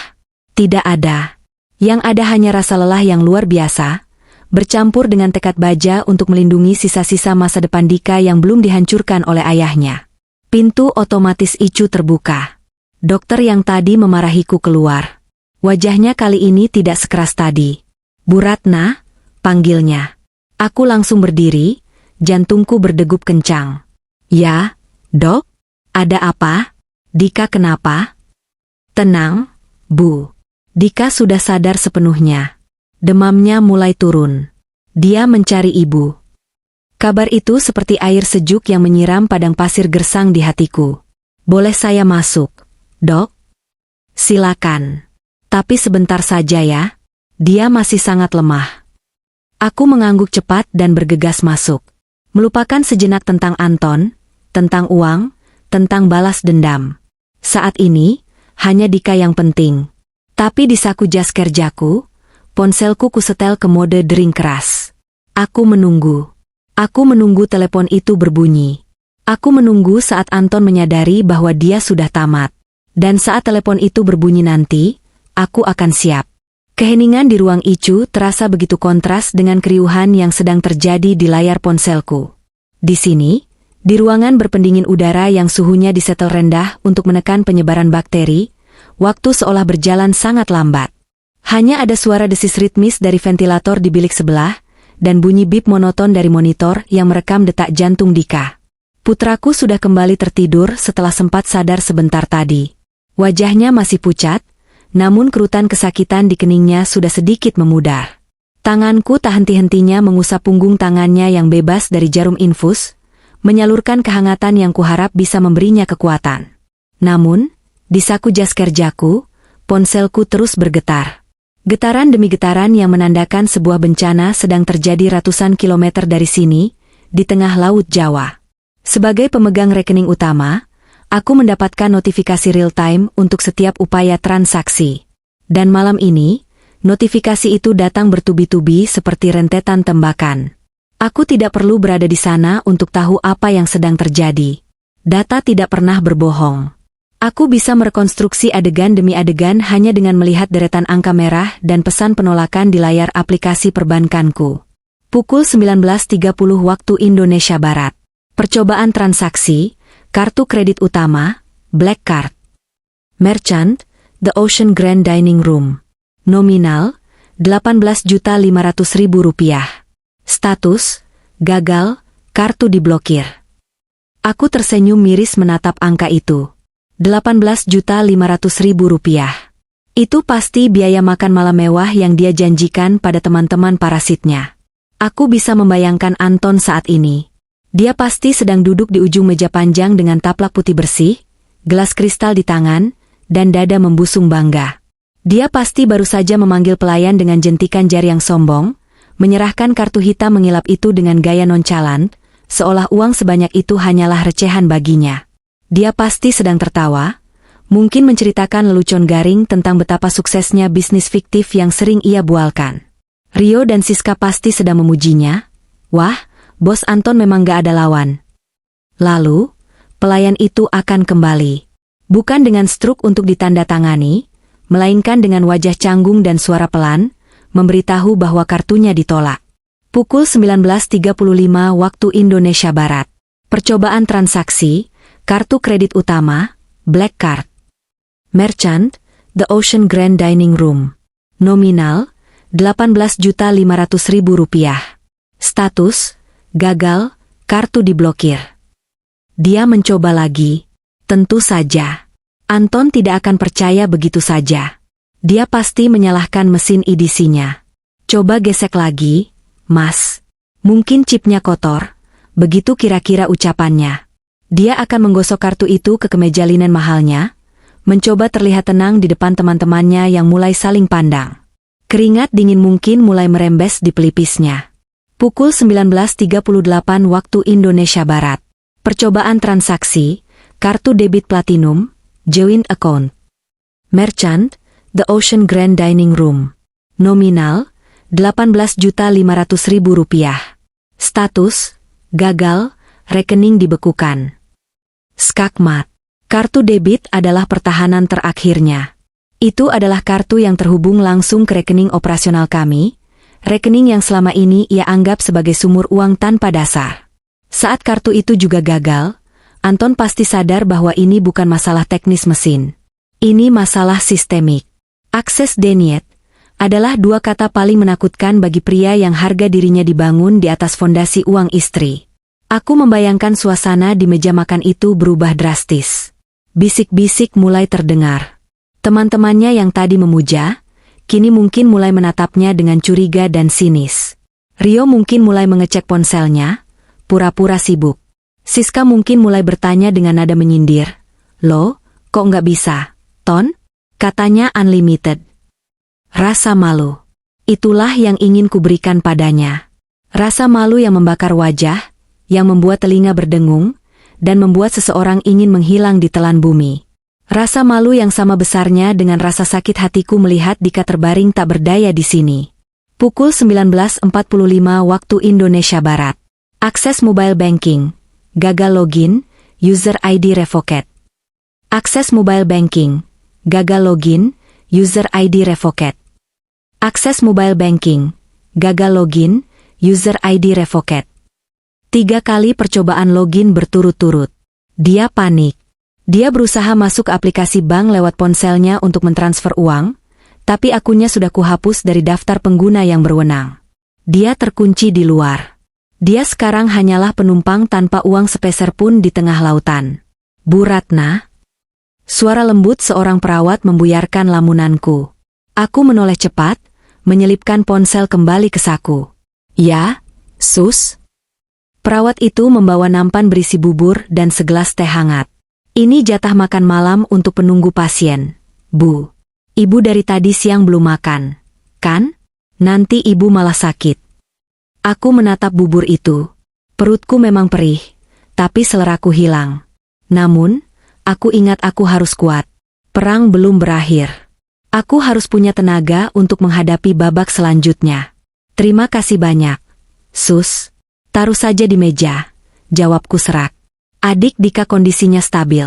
Tidak ada. Yang ada hanya rasa lelah yang luar biasa, bercampur dengan tekad baja untuk melindungi sisa-sisa masa depan Dika yang belum dihancurkan oleh ayahnya. Pintu otomatis Icu terbuka. Dokter yang tadi memarahiku keluar. Wajahnya kali ini tidak sekeras tadi. "Bu Ratna," panggilnya. Aku langsung berdiri, jantungku berdegup kencang. "Ya, Dok? Ada apa? Dika kenapa?" "Tenang, Bu. Dika sudah sadar sepenuhnya. Demamnya mulai turun. Dia mencari ibu." Kabar itu seperti air sejuk yang menyiram padang pasir gersang di hatiku. "Boleh saya masuk, Dok?" "Silakan. Tapi sebentar saja ya. Dia masih sangat lemah." Aku mengangguk cepat dan bergegas masuk. Melupakan sejenak tentang Anton, tentang uang, tentang balas dendam. Saat ini, hanya Dika yang penting. Tapi di saku jas kerjaku, ponselku kusetel ke mode dering keras. Aku menunggu. Aku menunggu telepon itu berbunyi. Aku menunggu saat Anton menyadari bahwa dia sudah tamat. Dan saat telepon itu berbunyi nanti, aku akan siap. Keheningan di ruang Icu terasa begitu kontras dengan keriuhan yang sedang terjadi di layar ponselku. Di sini, di ruangan berpendingin udara yang suhunya disetel rendah untuk menekan penyebaran bakteri, waktu seolah berjalan sangat lambat. Hanya ada suara desis ritmis dari ventilator di bilik sebelah, dan bunyi bip monoton dari monitor yang merekam detak jantung Dika. Putraku sudah kembali tertidur setelah sempat sadar sebentar tadi. Wajahnya masih pucat, namun kerutan kesakitan di keningnya sudah sedikit memudar. Tanganku tak henti-hentinya mengusap punggung tangannya yang bebas dari jarum infus, menyalurkan kehangatan yang kuharap bisa memberinya kekuatan. Namun, di saku jas kerjaku, ponselku terus bergetar. Getaran demi getaran yang menandakan sebuah bencana sedang terjadi ratusan kilometer dari sini, di tengah Laut Jawa. Sebagai pemegang rekening utama, aku mendapatkan notifikasi real-time untuk setiap upaya transaksi. Dan malam ini, notifikasi itu datang bertubi-tubi seperti rentetan tembakan. Aku tidak perlu berada di sana untuk tahu apa yang sedang terjadi. Data tidak pernah berbohong. Aku bisa merekonstruksi adegan demi adegan hanya dengan melihat deretan angka merah dan pesan penolakan di layar aplikasi perbankanku. Pukul 19.30 waktu Indonesia Barat. Percobaan transaksi, kartu kredit utama, Black Card. Merchant, The Ocean Grand Dining Room. Nominal, Rp18.500.000. Status, gagal, kartu diblokir. Aku tersenyum miris menatap angka itu. Rp18.500.000. Itu pasti biaya makan malam mewah yang dia janjikan pada teman-teman parasitnya. Aku bisa membayangkan Anton saat ini. Dia pasti sedang duduk di ujung meja panjang dengan taplak putih bersih, gelas kristal di tangan, dan dada membusung bangga. Dia pasti baru saja memanggil pelayan dengan jentikan jari yang sombong, menyerahkan kartu hitam mengilap itu dengan gaya nonchalant, seolah uang sebanyak itu hanyalah recehan baginya. Dia pasti sedang tertawa, mungkin menceritakan lelucon garing tentang betapa suksesnya bisnis fiktif yang sering ia bualkan. Rio dan Siska pasti sedang memujinya. Wah, Bos Anton memang gak ada lawan. Lalu, pelayan itu akan kembali. Bukan dengan struk untuk ditandatangani, melainkan dengan wajah canggung dan suara pelan, memberitahu bahwa kartunya ditolak. Pukul 19.35 waktu Indonesia Barat. Percobaan transaksi, kartu kredit utama, Black Card. Merchant, The Ocean Grand Dining Room. Nominal, Rp18.500.000. Status, gagal, kartu diblokir. Dia mencoba lagi. Tentu saja. Anton tidak akan percaya begitu saja. Dia pasti menyalahkan mesin edisinya. Coba gesek lagi, Mas. Mungkin chipnya kotor. Begitu kira-kira ucapannya. Dia akan menggosok kartu itu ke kemeja linen mahalnya, mencoba terlihat tenang di depan teman-temannya yang mulai saling pandang. Keringat dingin mungkin mulai merembes di pelipisnya. Pukul 19.38 waktu Indonesia Barat. Percobaan transaksi, kartu debit platinum, joint account. Merchant, The Ocean Grand Dining Room. Nominal, Rp18.500.000. Status, gagal, rekening dibekukan. Skakmat. Kartu debit adalah pertahanan terakhirnya. Itu adalah kartu yang terhubung langsung ke rekening operasional kami, rekening yang selama ini ia anggap sebagai sumur uang tanpa dasar. Saat kartu itu juga gagal, Anton pasti sadar bahwa ini bukan masalah teknis mesin. Ini masalah sistemik. Akses denied adalah dua kata paling menakutkan bagi pria yang harga dirinya dibangun di atas fondasi uang istri. Aku membayangkan suasana di meja makan itu berubah drastis. Bisik-bisik mulai terdengar. Teman-temannya yang tadi memuja, kini mungkin mulai menatapnya dengan curiga dan sinis. Rio mungkin mulai mengecek ponselnya, pura-pura sibuk. Siska mungkin mulai bertanya dengan nada menyindir. Loh, kok nggak bisa, Ton? Katanya unlimited. Rasa malu. Itulah yang ingin kuberikan padanya. Rasa malu yang membakar wajah, yang membuat telinga berdengung, dan membuat seseorang ingin menghilang di telan bumi. Rasa malu yang sama besarnya dengan rasa sakit hatiku melihat Dika terbaring tak berdaya di sini. Pukul 19.45 waktu Indonesia Barat. Akses mobile banking. Gagal login, user ID revoked. Akses mobile banking. Gagal login, user ID revoked. Akses mobile banking. Gagal login, user ID revoked. 3 kali percobaan login berturut-turut. Dia panik. Dia berusaha masuk ke aplikasi bank lewat ponselnya untuk mentransfer uang, tapi akunnya sudah kuhapus dari daftar pengguna yang berwenang. Dia terkunci di luar. Dia sekarang hanyalah penumpang tanpa uang sepeser pun di tengah lautan. Bu Ratna? Suara lembut seorang perawat membuyarkan lamunanku. Aku menoleh cepat, menyelipkan ponsel kembali ke saku. Ya, Sus? Perawat itu membawa nampan berisi bubur dan segelas teh hangat. Ini jatah makan malam untuk penunggu pasien. Bu, ibu dari tadi siang belum makan, kan? Nanti ibu malah sakit. Aku menatap bubur itu. Perutku memang perih, tapi seleraku hilang. Namun, aku ingat aku harus kuat. Perang belum berakhir. Aku harus punya tenaga untuk menghadapi babak selanjutnya. Terima kasih banyak, Sus. Taruh saja di meja, jawabku serak. Adik Dika kondisinya stabil.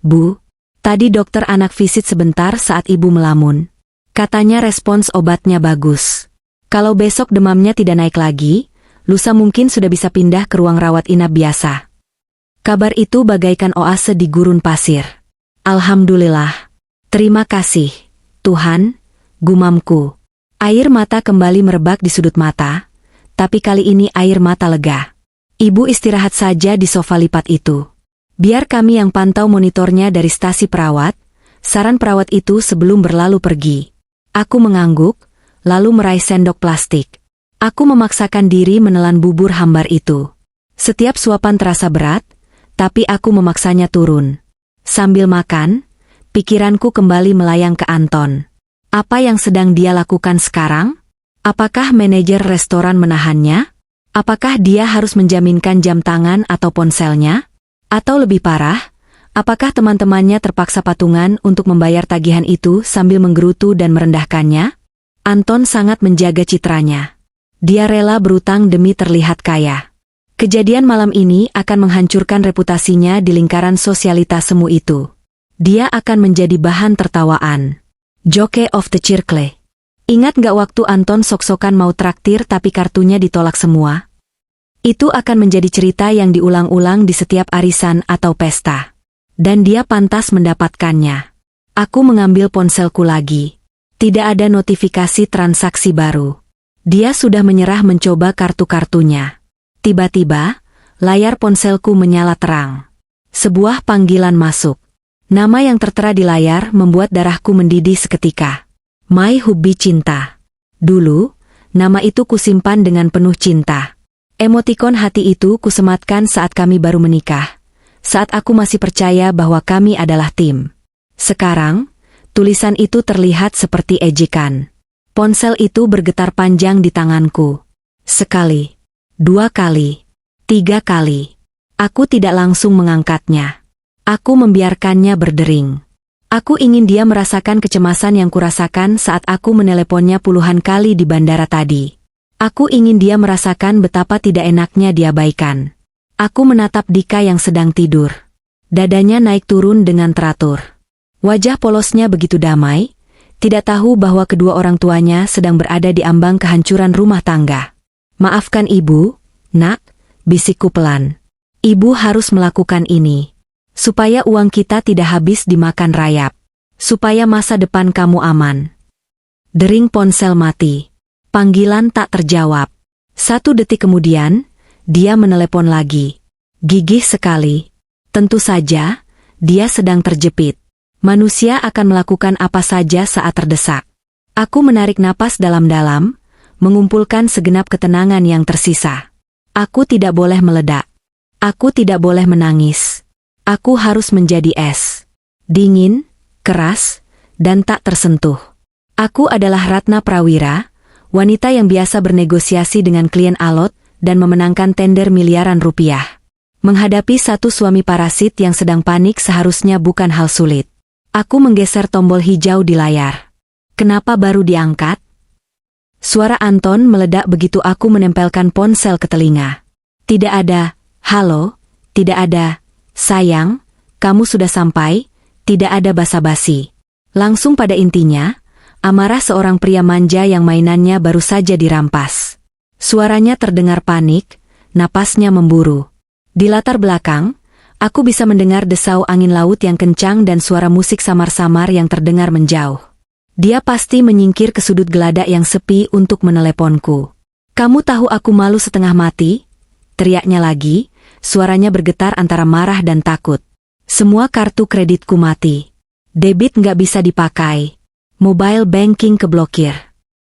Bu, tadi dokter anak visit sebentar saat ibu melamun. Katanya respons obatnya bagus. Kalau besok demamnya tidak naik lagi, lusa mungkin sudah bisa pindah ke ruang rawat inap biasa. Kabar itu bagaikan oase di gurun pasir. Alhamdulillah. Terima kasih, Tuhan, gumamku. Air mata kembali merebak di sudut mata, tapi kali ini air mata lega. Ibu istirahat saja di sofa lipat itu. Biar kami yang pantau monitornya dari stasi perawat, saran perawat itu sebelum berlalu pergi. Aku mengangguk, lalu meraih sendok plastik. Aku memaksakan diri menelan bubur hambar itu. Setiap suapan terasa berat, tapi aku memaksanya turun. Sambil makan, pikiranku kembali melayang ke Anton. Apa yang sedang dia lakukan sekarang? Apakah manajer restoran menahannya? Apakah dia harus menjaminkan jam tangan atau ponselnya? Atau lebih parah, apakah teman-temannya terpaksa patungan untuk membayar tagihan itu sambil menggerutu dan merendahkannya? Anton sangat menjaga citranya. Dia rela berutang demi terlihat kaya. Kejadian malam ini akan menghancurkan reputasinya di lingkaran sosialitas semu itu. Dia akan menjadi bahan tertawaan. Joke of the Circle. Ingat gak waktu Anton sok-sokan mau traktir tapi kartunya ditolak semua? Itu akan menjadi cerita yang diulang-ulang di setiap arisan atau pesta. Dan dia pantas mendapatkannya. Aku mengambil ponselku lagi. Tidak ada notifikasi transaksi baru. Dia sudah menyerah mencoba kartu-kartunya. Tiba-tiba, layar ponselku menyala terang. Sebuah panggilan masuk. Nama yang tertera di layar membuat darahku mendidih seketika. My Hubby Cinta. Dulu, nama itu kusimpan dengan penuh cinta. Emotikon hati itu kusematkan saat kami baru menikah. Saat aku masih percaya bahwa kami adalah tim. Sekarang, tulisan itu terlihat seperti ejekan. Ponsel itu bergetar panjang di tanganku. Sekali, 2 kali, 3 kali. Aku tidak langsung mengangkatnya. Aku membiarkannya berdering. Aku ingin dia merasakan kecemasan yang kurasakan saat aku meneleponnya puluhan kali di bandara tadi. Aku ingin dia merasakan betapa tidak enaknya diabaikan. Aku menatap Dika yang sedang tidur. Dadanya naik turun dengan teratur. Wajah polosnya begitu damai, tidak tahu bahwa kedua orang tuanya sedang berada di ambang kehancuran rumah tangga. Maafkan ibu, nak, bisikku pelan. Ibu harus melakukan ini. Supaya uang kita tidak habis dimakan rayap. Supaya masa depan kamu aman. Dering ponsel mati. Panggilan tak terjawab. 1 detik kemudian, dia menelepon lagi. Gigih sekali. Tentu saja, dia sedang terjepit. Manusia akan melakukan apa saja saat terdesak. Aku menarik napas dalam-dalam, mengumpulkan segenap ketenangan yang tersisa. Aku tidak boleh meledak. Aku tidak boleh menangis. Aku harus menjadi es. Dingin, keras, dan tak tersentuh. Aku adalah Ratna Prawira, wanita yang biasa bernegosiasi dengan klien alot dan memenangkan tender miliaran rupiah. Menghadapi satu suami parasit yang sedang panik seharusnya bukan hal sulit. Aku menggeser tombol hijau di layar. Kenapa baru diangkat? Suara Anton meledak begitu aku menempelkan ponsel ke telinga. Tidak ada, halo, tidak ada. Sayang, kamu sudah sampai, tidak ada basa-basi. Langsung pada intinya, amarah seorang pria manja yang mainannya baru saja dirampas. Suaranya terdengar panik, napasnya memburu. Di latar belakang, aku bisa mendengar desau angin laut yang kencang dan suara musik samar-samar yang terdengar menjauh. Dia pasti menyingkir ke sudut geladak yang sepi untuk meneleponku. Kamu tahu aku malu setengah mati? Teriaknya lagi. Suaranya bergetar antara marah dan takut. Semua kartu kreditku mati. Debit nggak bisa dipakai. Mobile banking keblokir.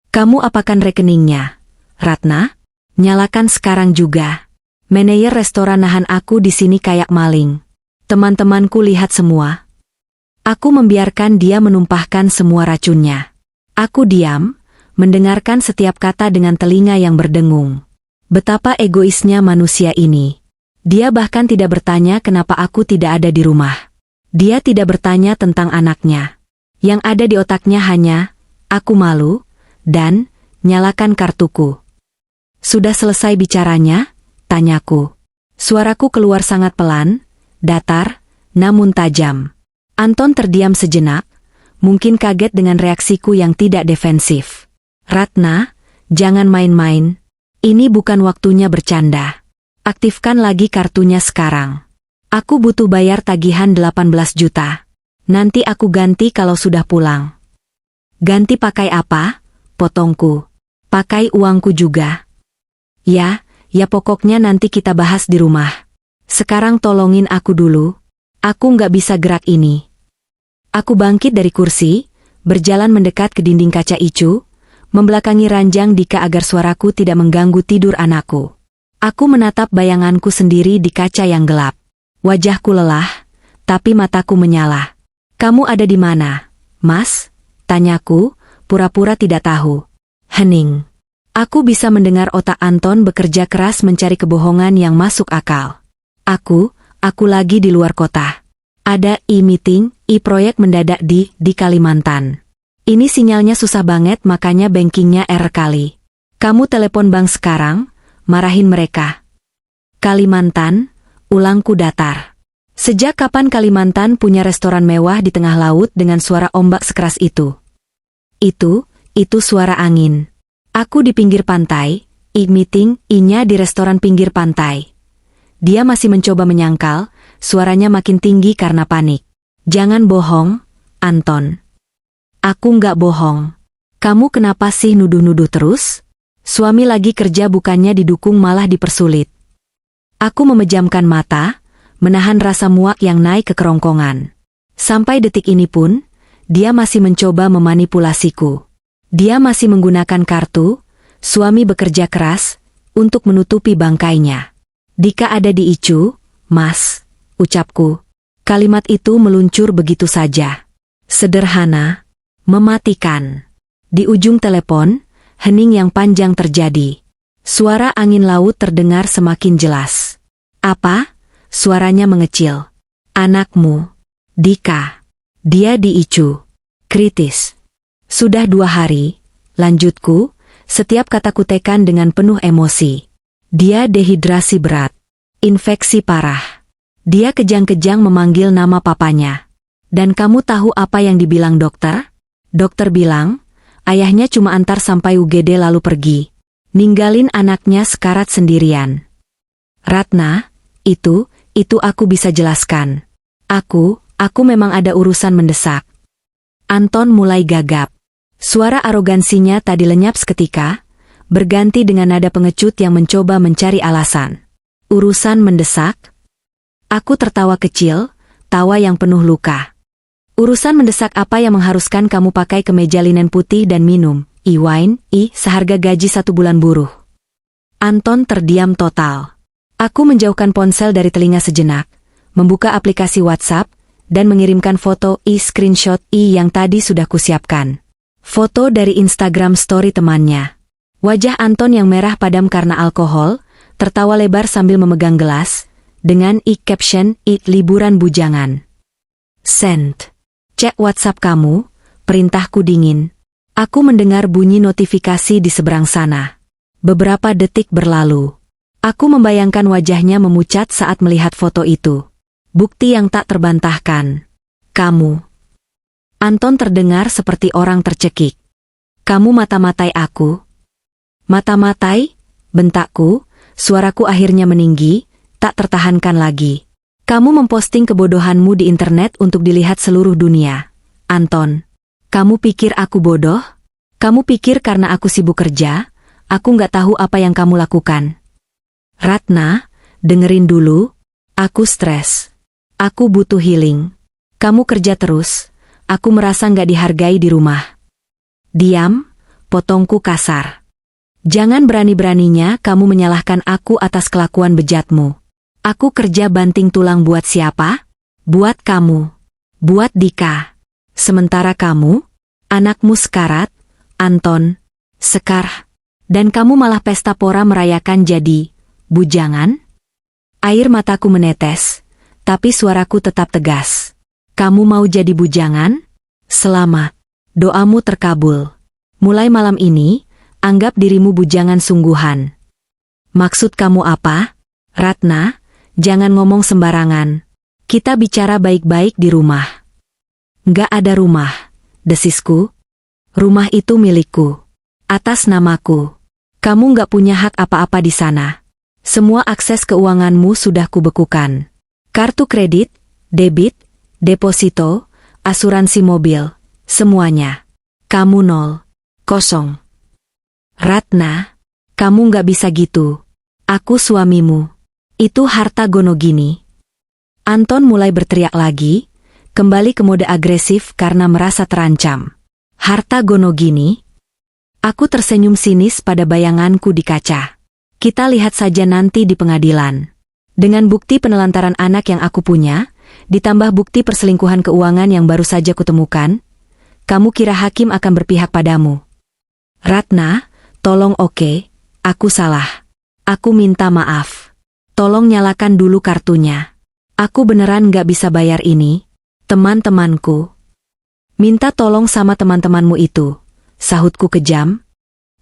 Kamu apakan rekeningnya? Ratna? Nyalakan sekarang juga. Manajer restoran nahan aku di sini kayak maling. Teman-temanku lihat semua. Aku membiarkan dia menumpahkan semua racunnya. Aku diam, mendengarkan setiap kata dengan telinga yang berdengung. Betapa egoisnya manusia ini. Dia bahkan tidak bertanya kenapa aku tidak ada di rumah. Dia tidak bertanya tentang anaknya. Yang ada di otaknya hanya, aku malu, dan, nyalakan kartuku. Sudah selesai bicaranya? Tanyaku. Suaraku keluar sangat pelan, datar, namun tajam. Anton terdiam sejenak, mungkin kaget dengan reaksiku yang tidak defensif. Ratna, jangan main-main. Ini bukan waktunya bercanda. Aktifkan lagi kartunya sekarang. Aku butuh bayar tagihan 18 juta. Nanti aku ganti kalau sudah pulang. Ganti pakai apa? Potongku. Pakai uangku juga. Ya pokoknya nanti kita bahas di rumah. Sekarang tolongin aku dulu. Aku nggak bisa gerak ini. Aku bangkit dari kursi, berjalan mendekat ke dinding kaca icu, membelakangi ranjang Dika agar suaraku tidak mengganggu tidur anakku. Aku menatap bayanganku sendiri di kaca yang gelap. Wajahku lelah, tapi mataku menyala. Kamu ada di mana, Mas? Tanyaku, pura-pura tidak tahu. Hening. Aku bisa mendengar otak Anton bekerja keras mencari kebohongan yang masuk akal. Aku lagi di luar kota. Ada e-meeting, e-proyek mendadak di Kalimantan. Ini sinyalnya susah banget makanya bankingnya error kali. Kamu telepon bank sekarang, marahin mereka. Kalimantan, ulangku datar. Sejak kapan Kalimantan punya restoran mewah di tengah laut dengan suara ombak sekeras itu? Itu suara angin. Aku di pinggir pantai, e-meeting, I-nya di restoran pinggir pantai. Dia masih mencoba menyangkal, suaranya makin tinggi karena panik. Jangan bohong, Anton. Aku nggak bohong. Kamu kenapa sih nuduh-nuduh terus? Suami lagi kerja bukannya didukung malah dipersulit. Aku memejamkan mata, menahan rasa muak yang naik ke kerongkongan. Sampai detik ini pun, dia masih mencoba memanipulasiku. Dia masih menggunakan kartu, suami bekerja keras, untuk menutupi bangkainya. Dika ada di Icu, Mas, ucapku. Kalimat itu meluncur begitu saja. Sederhana, mematikan. Di ujung telepon, hening yang panjang terjadi. Suara angin laut terdengar semakin jelas. Apa? Suaranya mengecil. Anakmu, Dika. Dia di Icu. Kritis. Sudah 2 hari, lanjutku, setiap kata kutekan dengan penuh emosi. Dia dehidrasi berat. Infeksi parah. Dia kejang-kejang memanggil nama papanya. Dan kamu tahu apa yang dibilang dokter? Dokter bilang, ayahnya cuma antar sampai UGD lalu pergi. Ninggalin anaknya sekarat sendirian. Ratna, itu aku bisa jelaskan. Aku memang ada urusan mendesak. Anton mulai gagap. Suara arogansinya tadi lenyap seketika, berganti dengan nada pengecut yang mencoba mencari alasan. Urusan mendesak? Aku tertawa kecil, tawa yang penuh luka. Urusan mendesak apa yang mengharuskan kamu pakai kemeja linen putih dan minum wine seharga gaji 1 bulan buruh? Anton terdiam total. Aku menjauhkan ponsel dari telinga sejenak, membuka aplikasi WhatsApp, dan mengirimkan foto screenshot yang tadi sudah kusiapkan. Foto dari Instagram story temannya. Wajah Anton yang merah padam karena alkohol, tertawa lebar sambil memegang gelas, dengan caption liburan bujangan. Send. Cek WhatsApp kamu, perintahku dingin. Aku mendengar bunyi notifikasi di seberang sana. Beberapa detik berlalu. Aku membayangkan wajahnya memucat saat melihat foto itu. Bukti yang tak terbantahkan. Kamu. Anton terdengar seperti orang tercekik. Kamu mata-matai aku? Mata-matai? Bentakku, suaraku akhirnya meninggi, tak tertahankan lagi. Kamu memposting kebodohanmu di internet untuk dilihat seluruh dunia. Anton, kamu pikir aku bodoh? Kamu pikir karena aku sibuk kerja, aku nggak tahu apa yang kamu lakukan? Ratna, dengerin dulu, aku stres. Aku butuh healing. Kamu kerja terus. Aku merasa nggak dihargai di rumah. Diam, potongku kasar. Jangan berani-beraninya kamu menyalahkan aku atas kelakuan bejatmu. Aku kerja banting tulang buat siapa? Buat kamu. Buat Dika. Sementara kamu, anakmu sekarat, Anton, Sekar. Dan kamu malah pesta pora merayakan jadi bujangan? Air mataku menetes, tapi suaraku tetap tegas. Kamu mau jadi bujangan? Selamat. Doamu terkabul. Mulai malam ini, anggap dirimu bujangan sungguhan. Maksud kamu apa? Ratna, jangan ngomong sembarangan. Kita bicara baik-baik di rumah. Nggak ada rumah, desisku. Rumah itu milikku. Atas namaku. Kamu nggak punya hak apa-apa di sana. Semua akses keuanganmu sudah kubekukan. Kartu kredit, debit, deposito, asuransi mobil, semuanya. Kamu 0. Kosong. Ratna, kamu nggak bisa gitu. Aku suamimu. Itu harta gono gini. Anton mulai berteriak lagi, kembali ke mode agresif karena merasa terancam. Harta gono gini? Aku tersenyum sinis pada bayanganku di kaca. Kita lihat saja nanti di pengadilan. Dengan bukti penelantaran anak yang aku punya, Ditambah bukti perselingkuhan keuangan yang baru saja kutemukan, kamu kira hakim akan berpihak padamu? Ratna, tolong aku salah. Aku minta maaf. Tolong nyalakan dulu kartunya. Aku beneran gak bisa bayar ini. Teman-temanku. Minta tolong sama teman-temanmu itu, sahutku kejam.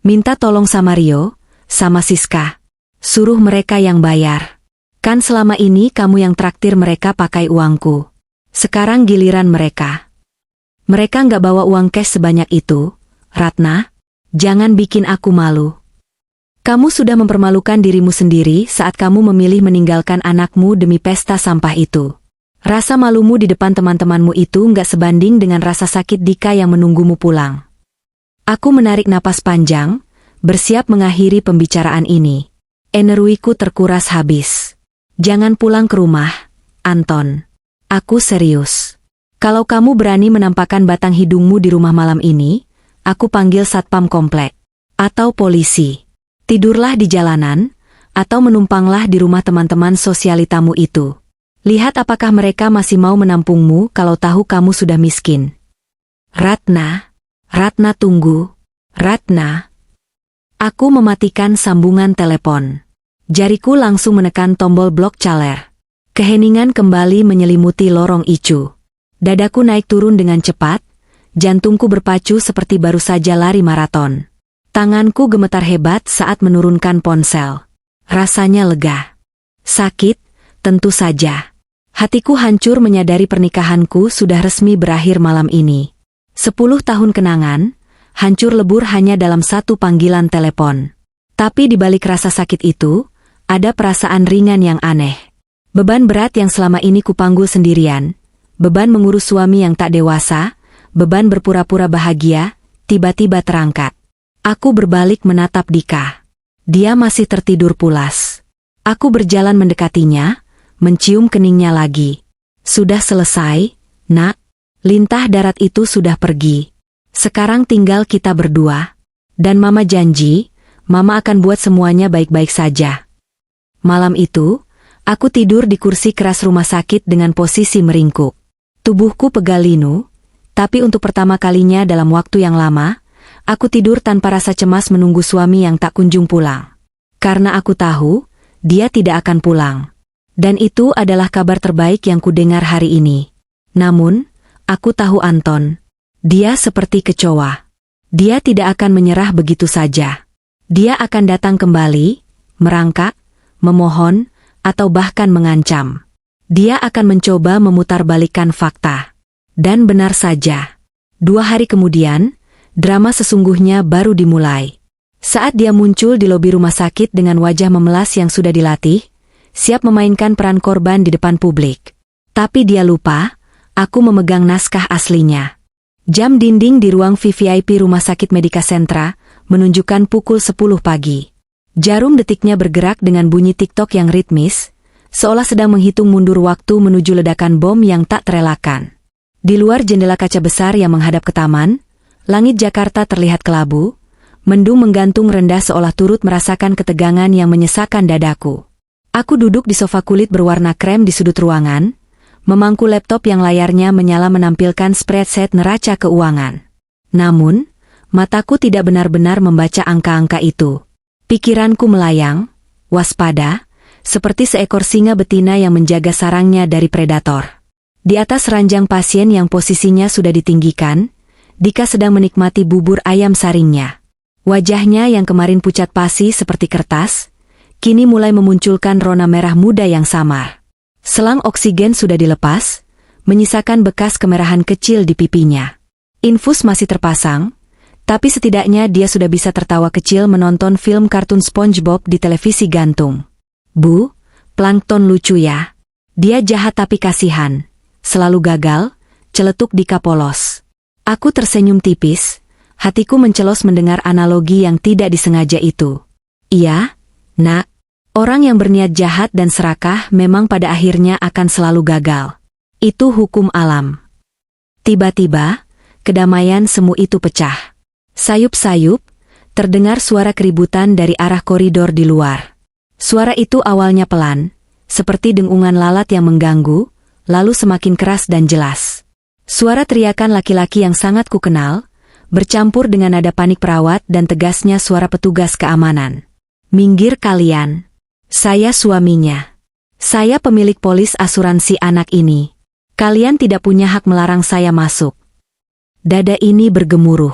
Minta tolong sama Rio, sama Siska. Suruh mereka yang bayar. Kan selama ini kamu yang traktir mereka pakai uangku. Sekarang giliran mereka. Mereka nggak bawa uang cash sebanyak itu. Ratna, jangan bikin aku malu. Kamu sudah mempermalukan dirimu sendiri saat kamu memilih meninggalkan anakmu demi pesta sampah itu. Rasa malumu di depan teman-temanmu itu nggak sebanding dengan rasa sakit Dika yang menunggumu pulang. Aku menarik napas panjang, bersiap mengakhiri pembicaraan ini. Energiku terkuras habis. Jangan pulang ke rumah, Anton. Aku serius. Kalau kamu berani menampakkan batang hidungmu di rumah malam ini, aku panggil satpam komplek. Atau polisi. Tidurlah di jalanan, atau menumpanglah di rumah teman-teman sosialitamu itu. Lihat apakah mereka masih mau menampungmu kalau tahu kamu sudah miskin. Ratna tunggu. Ratna. Aku mematikan sambungan telepon. Jariku langsung menekan tombol blok caler. Keheningan kembali menyelimuti lorong Icu. Dadaku naik turun dengan cepat, jantungku berpacu seperti baru saja lari maraton. Tanganku gemetar hebat saat menurunkan ponsel. Rasanya lega. Sakit, tentu saja. Hatiku hancur menyadari pernikahanku sudah resmi berakhir malam ini. 10 tahun kenangan, hancur lebur hanya dalam satu panggilan telepon. Tapi di balik rasa sakit itu, ada perasaan ringan yang aneh. Beban berat yang selama ini kupanggul sendirian, beban mengurus suami yang tak dewasa, beban berpura-pura bahagia, tiba-tiba terangkat. Aku berbalik menatap Dika. Dia masih tertidur pulas. Aku berjalan mendekatinya, mencium keningnya lagi. Sudah selesai, nak. Lintah darat itu sudah pergi. Sekarang tinggal kita berdua. Dan mama janji, mama akan buat semuanya baik-baik saja. Malam itu, aku tidur di kursi keras rumah sakit dengan posisi meringkuk. Tubuhku pegal linu, tapi untuk pertama kalinya dalam waktu yang lama, aku tidur tanpa rasa cemas menunggu suami yang tak kunjung pulang. Karena aku tahu, dia tidak akan pulang. Dan itu adalah kabar terbaik yang kudengar hari ini. Namun, aku tahu Anton. Dia seperti kecoa. Dia tidak akan menyerah begitu saja. Dia akan datang kembali, merangkak, memohon, atau bahkan mengancam. Dia akan mencoba memutarbalikkan fakta. Dan benar saja. 2 hari kemudian, drama sesungguhnya baru dimulai. Saat dia muncul di lobi rumah sakit dengan wajah memelas yang sudah dilatih, siap memainkan peran korban di depan publik. Tapi dia lupa, aku memegang naskah aslinya. Jam dinding di ruang VVIP Rumah Sakit Medika Sentra menunjukkan pukul 10 pagi. Jarum detiknya bergerak dengan bunyi TikTok yang ritmis, seolah sedang menghitung mundur waktu menuju ledakan bom yang tak terelakkan. Di luar jendela kaca besar yang menghadap ke taman, langit Jakarta terlihat kelabu, mendung menggantung rendah seolah turut merasakan ketegangan yang menyesakkan dadaku. Aku duduk di sofa kulit berwarna krem di sudut ruangan, memangku laptop yang layarnya menyala menampilkan spreadsheet neraca keuangan. Namun, mataku tidak benar-benar membaca angka-angka itu. Pikiranku melayang, waspada, seperti seekor singa betina yang menjaga sarangnya dari predator. Di atas ranjang pasien yang posisinya sudah ditinggikan, Dika sedang menikmati bubur ayam saringnya. Wajahnya yang kemarin pucat pasi seperti kertas, kini mulai memunculkan rona merah muda yang samar. Selang oksigen sudah dilepas, menyisakan bekas kemerahan kecil di pipinya. Infus masih terpasang, tapi setidaknya dia sudah bisa tertawa kecil menonton film kartun SpongeBob di televisi gantung. Bu, plankton lucu ya. Dia jahat tapi kasihan. Selalu gagal, celetuk Dika polos. Aku tersenyum tipis, hatiku mencelos mendengar analogi yang tidak disengaja itu. Iya, nak. Orang yang berniat jahat dan serakah memang pada akhirnya akan selalu gagal. Itu hukum alam. Tiba-tiba, kedamaian semu itu pecah. Sayup-sayup, terdengar suara keributan dari arah koridor di luar. Suara itu awalnya pelan, seperti dengungan lalat yang mengganggu, lalu semakin keras dan jelas. Suara teriakan laki-laki yang sangat kukenal, bercampur dengan nada panik perawat dan tegasnya suara petugas keamanan. "Minggir kalian. Saya suaminya. Saya pemilik polis asuransi anak ini. Kalian tidak punya hak melarang saya masuk." Dada ini bergemuruh.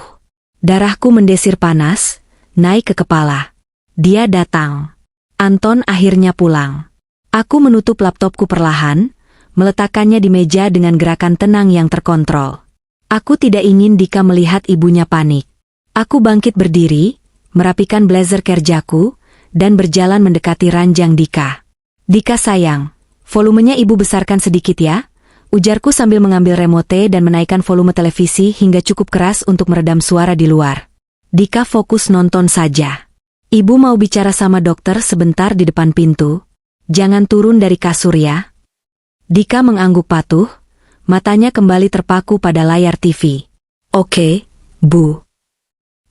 Darahku mendesir panas, naik ke kepala. Dia datang. Anton akhirnya pulang. Aku menutup laptopku perlahan, meletakkannya di meja dengan gerakan tenang yang terkontrol. Aku tidak ingin Dika melihat ibunya panik. Aku bangkit berdiri, merapikan blazer kerjaku, dan berjalan mendekati ranjang Dika. "Dika sayang, volumenya ibu besarkan sedikit ya," ujarku sambil mengambil remote dan menaikkan volume televisi hingga cukup keras untuk meredam suara di luar. Dika fokus nonton saja. "Ibu mau bicara sama dokter sebentar di depan pintu. Jangan turun dari kasur ya." Dika mengangguk patuh, matanya kembali terpaku pada layar TV. "Oke, Bu."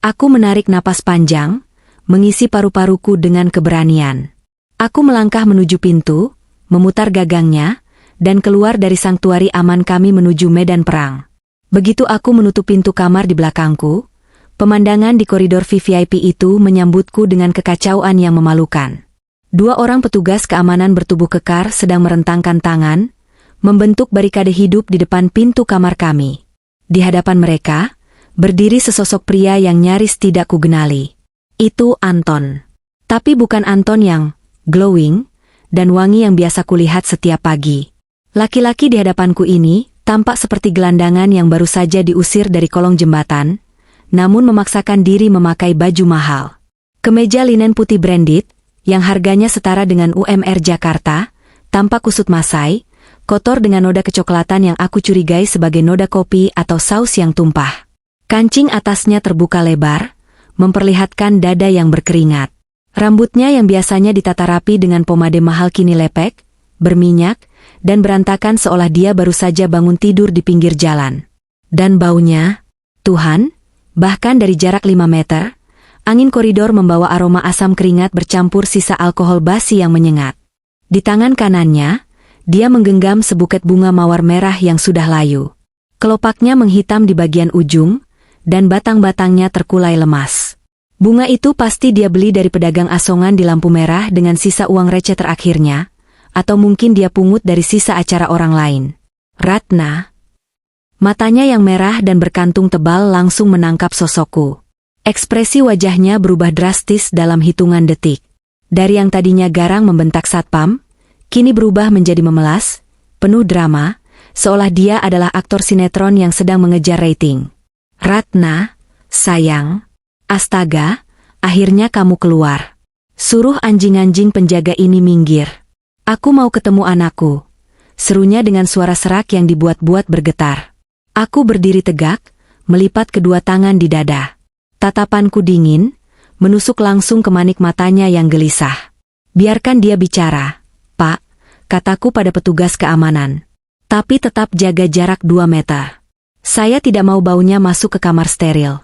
Aku menarik napas panjang, mengisi paru-paruku dengan keberanian. Aku melangkah menuju pintu, memutar gagangnya, dan keluar dari sanktuari aman kami menuju medan perang. Begitu aku menutup pintu kamar di belakangku, pemandangan di koridor VVIP itu menyambutku dengan kekacauan yang memalukan. 2 orang petugas keamanan bertubuh kekar sedang merentangkan tangan, membentuk barikade hidup di depan pintu kamar kami. Di hadapan mereka, berdiri sesosok pria yang nyaris tidak kugenali. Itu Anton. Tapi bukan Anton yang glowing dan wangi yang biasa kulihat setiap pagi. Laki-laki di hadapanku ini tampak seperti gelandangan yang baru saja diusir dari kolong jembatan, namun memaksakan diri memakai baju mahal. Kemeja linen putih branded, yang harganya setara dengan UMR Jakarta, tampak kusut masai, kotor dengan noda kecoklatan yang aku curigai sebagai noda kopi atau saus yang tumpah. Kancing atasnya terbuka lebar, memperlihatkan dada yang berkeringat. Rambutnya yang biasanya ditata rapi dengan pomade mahal kini lepek, berminyak, dan berantakan seolah dia baru saja bangun tidur di pinggir jalan. Dan baunya, Tuhan, bahkan dari jarak 5 meter, angin koridor membawa aroma asam keringat bercampur sisa alkohol basi yang menyengat. Di tangan kanannya, dia menggenggam sebuket bunga mawar merah yang sudah layu. Kelopaknya menghitam di bagian ujung, dan batang-batangnya terkulai lemas. Bunga itu pasti dia beli dari pedagang asongan di lampu merah dengan sisa uang receh terakhirnya, atau mungkin dia pungut dari sisa acara orang lain. Ratna. Matanya yang merah dan berkantung tebal langsung menangkap sosokku. Ekspresi wajahnya berubah drastis dalam hitungan detik. Dari yang tadinya garang membentak satpam, kini berubah menjadi memelas, penuh drama, seolah dia adalah aktor sinetron yang sedang mengejar rating. "Ratna, sayang. Astaga, akhirnya kamu keluar. Suruh anjing-anjing penjaga ini minggir. Aku mau ketemu anakku," serunya dengan suara serak yang dibuat-buat bergetar. Aku berdiri tegak, melipat kedua tangan di dada. Tatapanku dingin, menusuk langsung ke manik matanya yang gelisah. "Biarkan dia bicara, Pak," kataku pada petugas keamanan. "Tapi tetap jaga jarak 2 meter. Saya tidak mau baunya masuk ke kamar steril."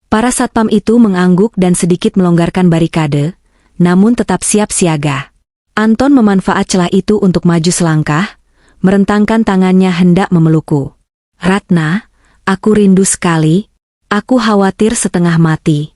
Para satpam itu mengangguk dan sedikit melonggarkan barikade, namun tetap siap siaga. Anton memanfaat celah itu untuk maju selangkah, merentangkan tangannya hendak memelukku. "Ratna, aku rindu sekali. Aku khawatir setengah mati."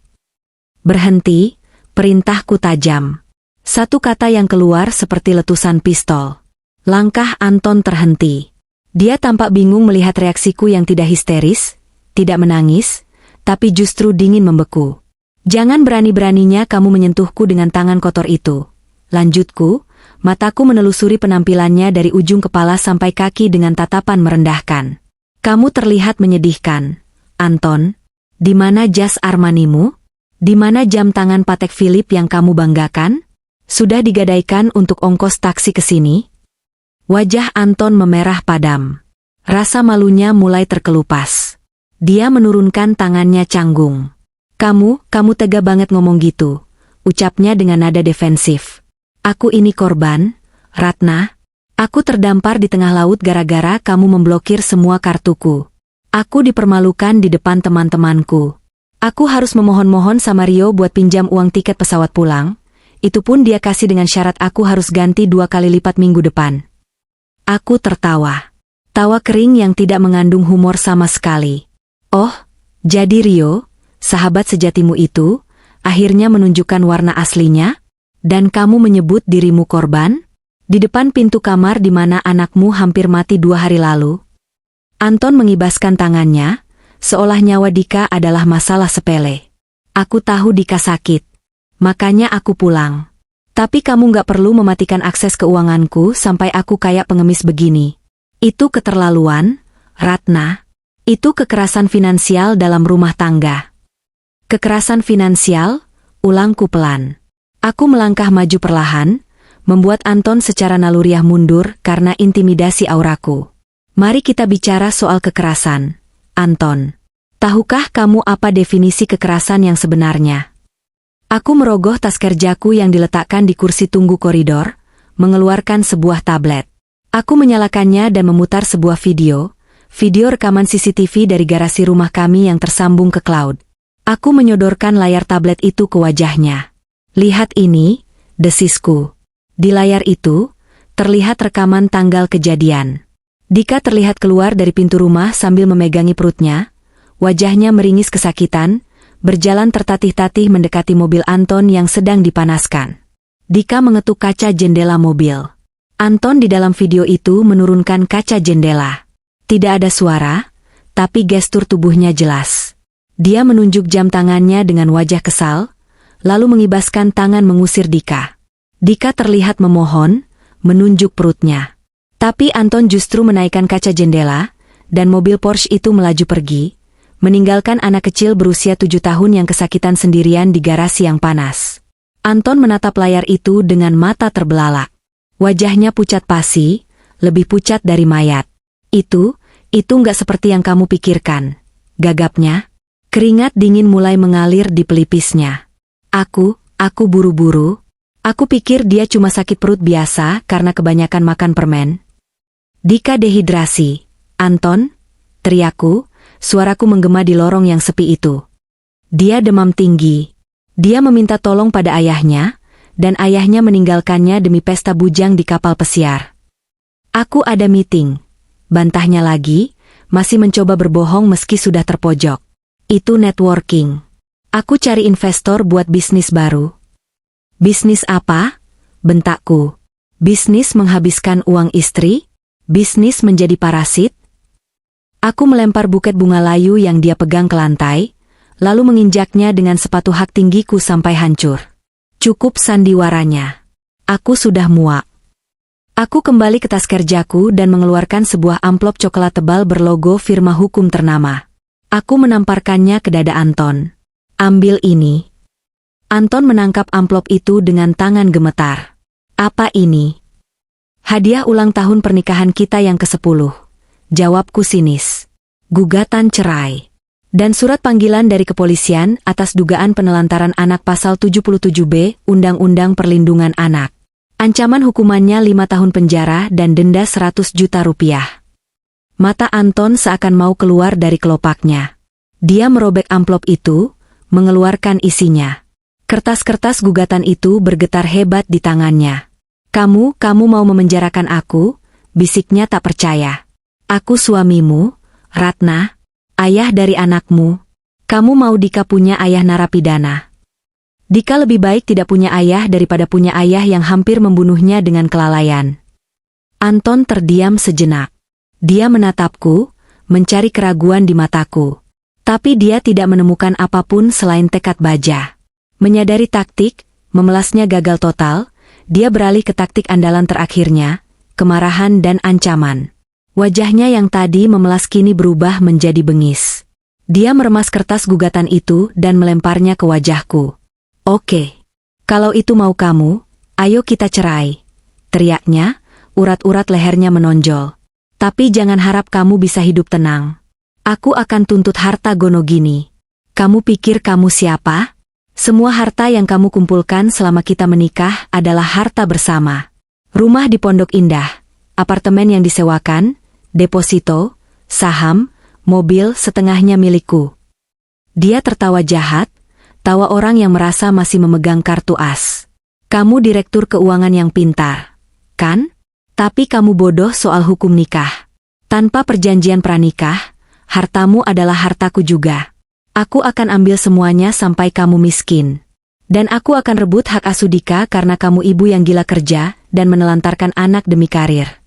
"Berhenti," perintahku tajam. Satu kata yang keluar seperti letusan pistol. Langkah Anton terhenti. Dia tampak bingung melihat reaksiku yang tidak histeris, tidak menangis, tapi justru dingin membeku. "Jangan berani-beraninya kamu menyentuhku dengan tangan kotor itu," lanjutku, mataku menelusuri penampilannya dari ujung kepala sampai kaki dengan tatapan merendahkan. "Kamu terlihat menyedihkan, Anton. Di mana jas Armanimu? Di mana jam tangan Patek Philippe yang kamu banggakan? Sudah digadaikan untuk ongkos taksi ke sini?" Wajah Anton memerah padam. Rasa malunya mulai terkelupas. Dia menurunkan tangannya canggung. Kamu tega banget ngomong gitu," ucapnya dengan nada defensif. "Aku ini korban, Ratna. Aku terdampar di tengah laut gara-gara kamu memblokir semua kartuku. Aku dipermalukan di depan teman-temanku. Aku harus memohon-mohon sama Rio buat pinjam uang tiket pesawat pulang. Itu pun dia kasih dengan syarat aku harus ganti 2 kali lipat minggu depan. Aku tertawa. Tawa kering yang tidak mengandung humor sama sekali. Oh, jadi Rio, sahabat sejatimu itu, akhirnya menunjukkan warna aslinya? Dan kamu menyebut dirimu korban? Di depan pintu kamar di mana anakmu hampir mati 2 hari lalu? Anton mengibaskan tangannya, seolah nyawa Dika adalah masalah sepele. Aku tahu Dika sakit. Makanya aku pulang. Tapi kamu gak perlu mematikan akses keuanganku sampai aku kayak pengemis begini. Itu keterlaluan, Ratna. Itu kekerasan finansial dalam rumah tangga. Kekerasan finansial, ulangku pelan. Aku melangkah maju perlahan, membuat Anton secara naluriah mundur karena intimidasi auraku. Mari kita bicara soal kekerasan, Anton. Tahukah kamu apa definisi kekerasan yang sebenarnya? Aku merogoh tas kerjaku yang diletakkan di kursi tunggu koridor, mengeluarkan sebuah tablet. Aku menyalakannya dan memutar sebuah video rekaman CCTV dari garasi rumah kami yang tersambung ke cloud. Aku menyodorkan layar tablet itu ke wajahnya. Lihat ini, desisku. Di layar itu, terlihat rekaman tanggal kejadian. Dika terlihat keluar dari pintu rumah sambil memegangi perutnya, wajahnya meringis kesakitan, berjalan tertatih-tatih mendekati mobil Anton yang sedang dipanaskan. Dika mengetuk kaca jendela mobil. Anton di dalam video itu menurunkan kaca jendela. Tidak ada suara, tapi gestur tubuhnya jelas. Dia menunjuk jam tangannya dengan wajah kesal, lalu mengibaskan tangan mengusir Dika. Dika terlihat memohon, menunjuk perutnya. Tapi Anton justru menaikkan kaca jendela, dan mobil Porsche itu melaju pergi, meninggalkan anak kecil berusia 7 tahun yang kesakitan sendirian di garasi yang panas. Anton menatap layar itu dengan mata terbelalak. Wajahnya pucat pasi, lebih pucat dari mayat. Itu nggak seperti yang kamu pikirkan, gagapnya. Keringat dingin mulai mengalir di pelipisnya. Aku buru-buru. Aku pikir dia cuma sakit perut biasa karena kebanyakan makan permen. Dika dehidrasi. Anton, teriakku, suaraku menggema di lorong yang sepi itu. Dia demam tinggi. Dia meminta tolong pada ayahnya, dan ayahnya meninggalkannya demi pesta bujang di kapal pesiar. Aku ada meeting. Bantahnya lagi, masih mencoba berbohong meski sudah terpojok. Itu networking. Aku cari investor buat bisnis baru. Bisnis apa? Bentakku. Bisnis menghabiskan uang istri? Bisnis menjadi parasit? Aku melempar buket bunga layu yang dia pegang ke lantai, lalu menginjaknya dengan sepatu hak tinggiku sampai hancur. Cukup sandiwaranya. Aku sudah muak. Aku kembali ke tas kerjaku dan mengeluarkan sebuah amplop coklat tebal berlogo firma hukum ternama. Aku menamparkannya ke dada Anton. Ambil ini. Anton menangkap amplop itu dengan tangan gemetar. Apa ini? Hadiah ulang tahun pernikahan kita yang ke-10. Jawabku sinis. Gugatan cerai. Dan surat panggilan dari kepolisian atas dugaan penelantaran anak pasal 77B Undang-Undang Perlindungan Anak. Ancaman hukumannya 5 tahun penjara dan denda 100 juta rupiah. Mata Anton seakan mau keluar dari kelopaknya. Dia merobek amplop itu, mengeluarkan isinya. Kertas-kertas gugatan itu bergetar hebat di tangannya. Kamu mau memenjarakan aku? Bisiknya tak percaya. Aku suamimu, Ratna. Ayah dari anakmu. Kamu mau Dika punya ayah narapidana. Dika lebih baik tidak punya ayah daripada punya ayah yang hampir membunuhnya dengan kelalaian. Anton terdiam sejenak. Dia menatapku, mencari keraguan di mataku. Tapi dia tidak menemukan apapun selain tekad baja. Menyadari taktik, memelasnya gagal total, dia beralih ke taktik andalan terakhirnya, kemarahan dan ancaman. Wajahnya yang tadi memelas kini berubah menjadi bengis. Dia meremas kertas gugatan itu dan melemparnya ke wajahku. Oke. Kalau itu mau kamu, ayo kita cerai. Teriaknya, urat-urat lehernya menonjol. Tapi jangan harap kamu bisa hidup tenang. Aku akan tuntut harta Gonogini. Kamu pikir kamu siapa? Semua harta yang kamu kumpulkan selama kita menikah adalah harta bersama. Rumah di Pondok Indah, apartemen yang disewakan, deposito, saham, mobil setengahnya milikku. Dia tertawa jahat, tawa orang yang merasa masih memegang kartu as. Kamu direktur keuangan yang pintar, kan? Tapi kamu bodoh soal hukum nikah. Tanpa perjanjian pranikah, hartamu adalah hartaku juga. Aku akan ambil semuanya sampai kamu miskin. Dan aku akan rebut hak asuh Dika karena kamu ibu yang gila kerja dan menelantarkan anak demi karir.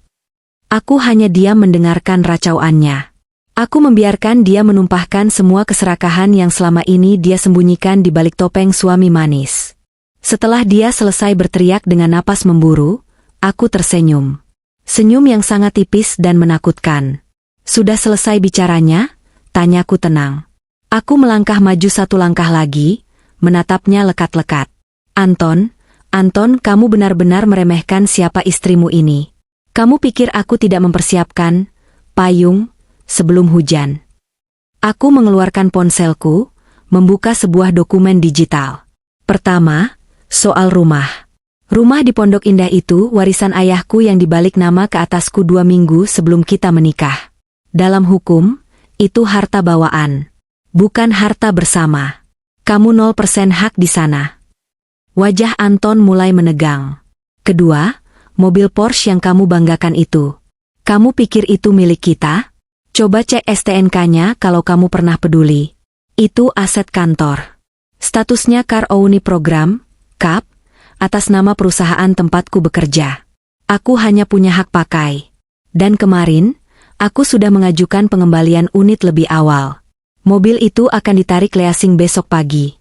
Aku hanya diam mendengarkan racauannya. Aku membiarkan dia menumpahkan semua keserakahan yang selama ini dia sembunyikan di balik topeng suami manis. Setelah dia selesai berteriak dengan napas memburu, aku tersenyum. Senyum yang sangat tipis dan menakutkan. Sudah selesai bicaranya? Tanyaku tenang. Aku melangkah maju satu langkah lagi, menatapnya lekat-lekat. Anton, kamu benar-benar meremehkan siapa istrimu ini. Kamu pikir aku tidak mempersiapkan payung sebelum hujan. Aku mengeluarkan ponselku, membuka sebuah dokumen digital. Pertama, soal rumah. Rumah di Pondok Indah itu warisan ayahku yang dibalik nama ke atasku 2 minggu sebelum kita menikah. Dalam hukum, itu harta bawaan. Bukan harta bersama. Kamu 0% hak di sana. Wajah Anton mulai menegang. Kedua, mobil Porsche yang kamu banggakan itu. Kamu pikir itu milik kita? Coba cek STNK-nya kalau kamu pernah peduli. Itu aset kantor. Statusnya Car Owner Program, CAP, atas nama perusahaan tempatku bekerja. Aku hanya punya hak pakai. Dan kemarin, aku sudah mengajukan pengembalian unit lebih awal. Mobil itu akan ditarik leasing besok pagi.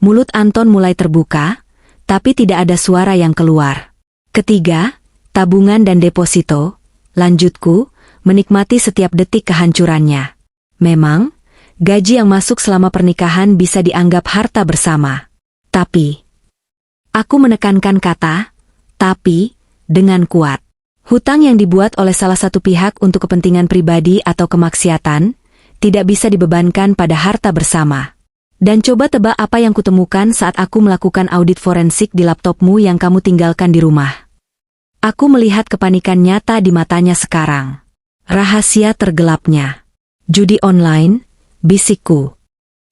Mulut Anton mulai terbuka, tapi tidak ada suara yang keluar. Ketiga, tabungan dan deposito, lanjutku, menikmati setiap detik kehancurannya. Memang, gaji yang masuk selama pernikahan bisa dianggap harta bersama. Tapi, aku menekankan kata, tapi, dengan kuat. Hutang yang dibuat oleh salah satu pihak untuk kepentingan pribadi atau kemaksiatan, tidak bisa dibebankan pada harta bersama. Dan coba tebak apa yang kutemukan saat aku melakukan audit forensik di laptopmu yang kamu tinggalkan di rumah. Aku melihat kepanikan nyata di matanya sekarang. Rahasia tergelapnya. Judi online, bisikku.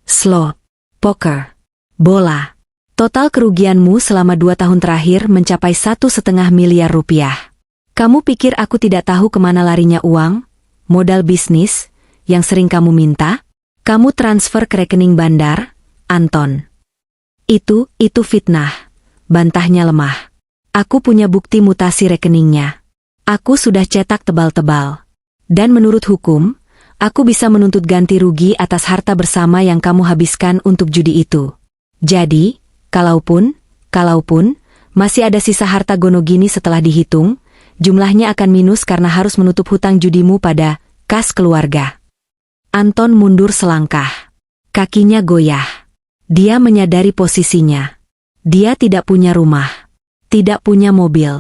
Slot, poker, bola. Total kerugianmu selama 2 tahun terakhir mencapai 1,5 miliar rupiah. Kamu pikir aku tidak tahu kemana larinya uang, modal bisnis, yang sering kamu minta? Kamu transfer ke rekening bandar, Anton. Itu fitnah. Bantahnya lemah. Aku punya bukti mutasi rekeningnya. Aku sudah cetak tebal-tebal. Dan menurut hukum, aku bisa menuntut ganti rugi atas harta bersama yang kamu habiskan untuk judi itu. Jadi, kalaupun, masih ada sisa harta Gonogini setelah dihitung, jumlahnya akan minus karena harus menutup hutang judimu pada kas keluarga. Anton mundur selangkah. Kakinya goyah. Dia menyadari posisinya. Dia tidak punya rumah. Tidak punya mobil.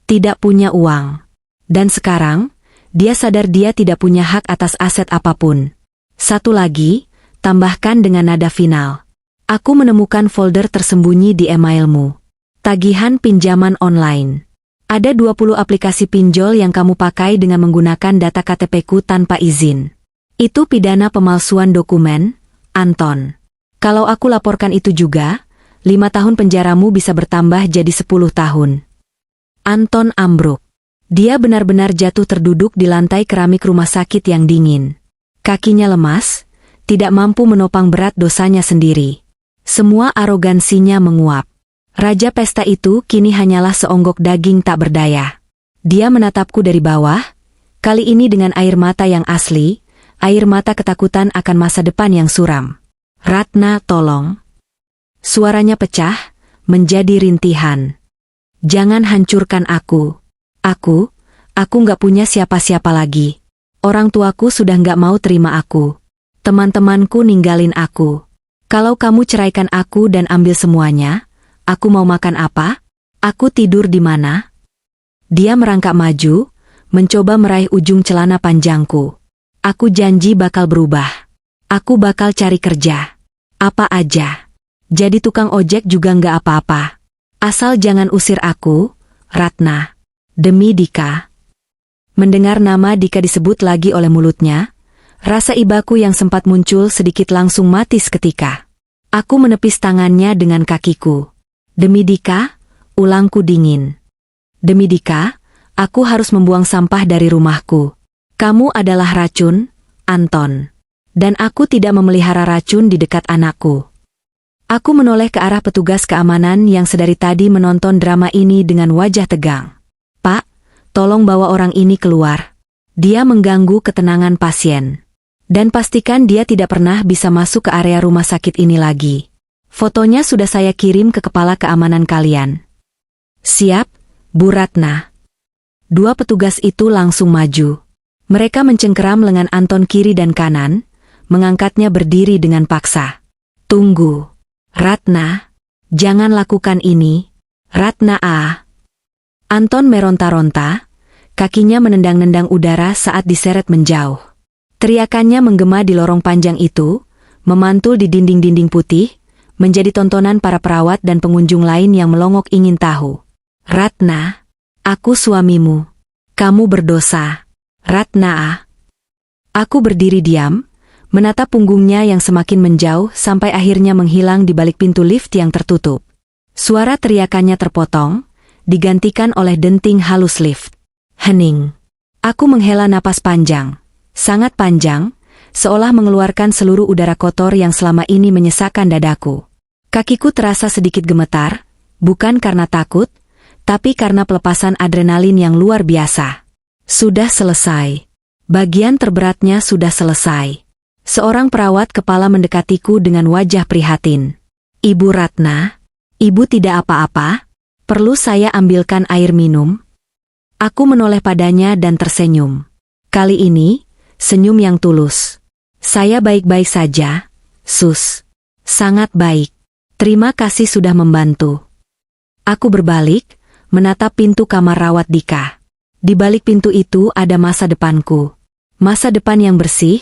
Tidak punya uang. Dan sekarang, dia sadar dia tidak punya hak atas aset apapun. Satu lagi, tambahkan dengan nada final. Aku menemukan folder tersembunyi di emailmu. Tagihan pinjaman online. Ada 20 aplikasi pinjol yang kamu pakai dengan menggunakan data KTP-ku tanpa izin. Itu pidana pemalsuan dokumen, Anton. Kalau aku laporkan itu juga, 5 tahun penjaramu bisa bertambah jadi 10 tahun. Anton ambruk. Dia benar-benar jatuh terduduk di lantai keramik rumah sakit yang dingin. Kakinya lemas, tidak mampu menopang berat dosanya sendiri. Semua arogansinya menguap. Raja pesta itu kini hanyalah seonggok daging tak berdaya. Dia menatapku dari bawah, kali ini dengan air mata yang asli, air mata ketakutan akan masa depan yang suram. Ratna, tolong. Suaranya pecah, menjadi rintihan. Jangan hancurkan aku. Aku nggak punya siapa-siapa lagi. Orang tuaku sudah nggak mau terima aku. Teman-temanku ninggalin aku. Kalau kamu ceraikan aku dan ambil semuanya, aku mau makan apa? Aku tidur di mana? Dia merangkak maju, mencoba meraih ujung celana panjangku. Aku janji bakal berubah. Aku bakal cari kerja. Apa aja. Jadi tukang ojek juga nggak apa-apa. Asal jangan usir aku, Ratna. Demi Dika. Mendengar nama Dika disebut lagi oleh mulutnya, rasa ibaku yang sempat muncul sedikit langsung mati seketika. Aku menepis tangannya dengan kakiku. Demi Dika, ulangku dingin. Demi Dika, Aku harus membuang sampah dari rumahku. Kamu adalah racun, Anton. Dan aku tidak memelihara racun di dekat anakku. Aku menoleh ke arah petugas keamanan yang sedari tadi menonton drama ini dengan wajah tegang. Pak, tolong bawa orang ini keluar. Dia mengganggu ketenangan pasien. Dan pastikan dia tidak pernah bisa masuk ke area rumah sakit ini lagi. Fotonya sudah saya kirim ke kepala keamanan kalian. Siap, Bu Ratna. Dua petugas itu langsung maju. Mereka mencengkeram lengan Anton kiri dan kanan, mengangkatnya berdiri dengan paksa. Tunggu. Ratna, jangan lakukan ini. Ratna Anton meronta-ronta, kakinya menendang-nendang udara saat diseret menjauh. Teriakannya menggema di lorong panjang itu, memantul di dinding-dinding putih, menjadi tontonan para perawat dan pengunjung lain yang melongok ingin tahu. Ratna, aku suamimu. Kamu berdosa. Ratna Aku berdiri diam, menatap punggungnya yang semakin menjauh sampai akhirnya menghilang di balik pintu lift yang tertutup. Suara teriakannya terpotong, digantikan oleh denting halus lift. Hening. Aku menghela napas panjang. Sangat panjang, seolah mengeluarkan seluruh udara kotor yang selama ini menyesakkan dadaku. Kakiku terasa sedikit gemetar, bukan karena takut, tapi karena pelepasan adrenalin yang luar biasa. Sudah selesai. Bagian terberatnya sudah selesai. Seorang perawat kepala mendekatiku dengan wajah prihatin. Ibu Ratna, ibu tidak apa-apa? Perlu saya ambilkan air minum? Aku menoleh padanya dan tersenyum. Kali ini, senyum yang tulus. Saya baik-baik saja, Sus. Sangat baik. Terima kasih sudah membantu. Aku berbalik, menatap pintu kamar rawat Dika. Di balik pintu itu ada masa depanku. Masa depan yang bersih,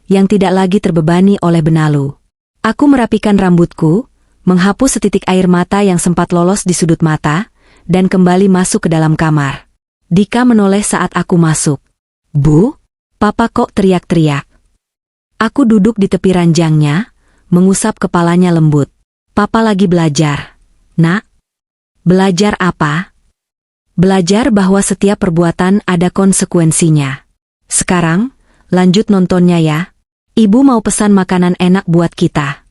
yang tidak lagi terbebani oleh benalu. Aku merapikan rambutku, menghapus setitik air mata yang sempat lolos di sudut mata, dan kembali masuk ke dalam kamar. Dika menoleh saat aku masuk. Bu, Papa kok teriak-teriak? Aku duduk di tepi ranjangnya, mengusap kepalanya lembut. Papa lagi belajar. Nak? Belajar apa? Belajar bahwa setiap perbuatan ada konsekuensinya. Sekarang, lanjut nontonnya ya. Ibu mau pesan makanan enak buat kita.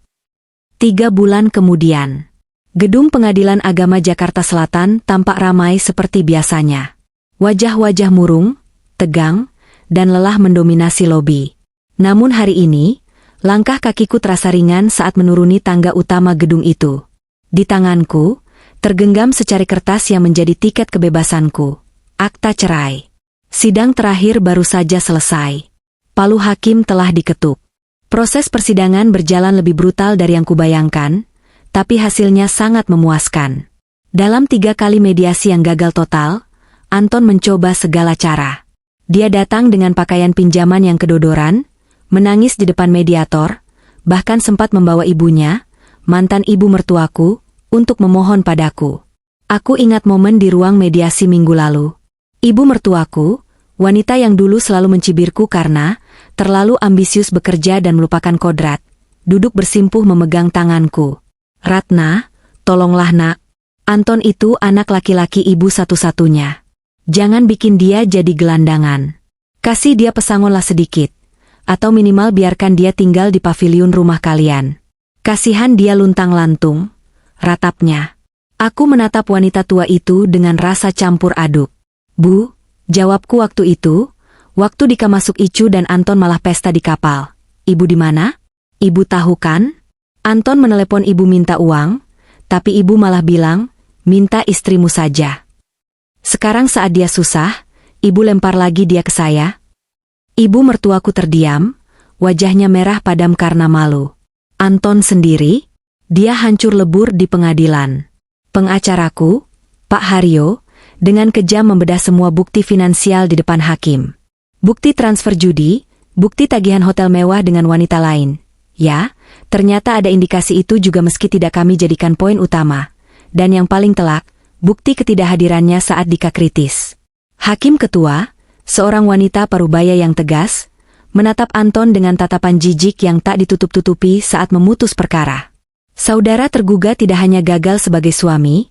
3 bulan kemudian. Gedung Pengadilan Agama Jakarta Selatan tampak ramai seperti biasanya. Wajah-wajah murung, tegang, dan lelah mendominasi lobi. Namun hari ini, langkah kakiku terasa ringan saat menuruni tangga utama gedung itu. Di tanganku, tergenggam secari kertas yang menjadi tiket kebebasanku. Akta cerai. Sidang terakhir baru saja selesai. Palu hakim telah diketuk. Proses persidangan berjalan lebih brutal dari yang kubayangkan, tapi hasilnya sangat memuaskan. Dalam 3 kali mediasi yang gagal total, Anton mencoba segala cara. Dia datang dengan pakaian pinjaman yang kedodoran, menangis di depan mediator, bahkan sempat membawa ibunya, mantan ibu mertuaku, untuk memohon padaku. Aku ingat momen di ruang mediasi minggu lalu. Ibu mertuaku, wanita yang dulu selalu mencibirku karena terlalu ambisius bekerja dan melupakan kodrat, duduk bersimpuh memegang tanganku. Ratna, tolonglah nak. Anton itu anak laki-laki ibu satu-satunya. Jangan bikin dia jadi gelandangan. Kasih dia pesangonlah sedikit. Atau minimal biarkan dia tinggal di paviliun rumah kalian. Kasihan dia luntang-lantung, ratapnya. Aku menatap wanita tua itu dengan rasa campur aduk. Bu, jawabku waktu itu, waktu Dika masuk Icu dan Anton malah pesta di kapal. Ibu di mana? Ibu tahu kan? Anton menelepon ibu minta uang, tapi ibu malah bilang, minta istrimu saja. Sekarang saat dia susah, ibu lempar lagi dia ke saya. Ibu mertuaku terdiam, wajahnya merah padam karena malu. Anton sendiri, dia hancur lebur di pengadilan. Pengacaraku, Pak Haryo, dengan kejam membedah semua bukti finansial di depan hakim. Bukti transfer judi, bukti tagihan hotel mewah dengan wanita lain. Ya, ternyata ada indikasi itu juga meski tidak kami jadikan poin utama. Dan yang paling telak, bukti ketidakhadirannya saat Dika kritis. Hakim ketua, seorang wanita parubaya yang tegas, menatap Anton dengan tatapan jijik yang tak ditutup-tutupi saat memutus perkara. Saudara tergugat tidak hanya gagal sebagai suami,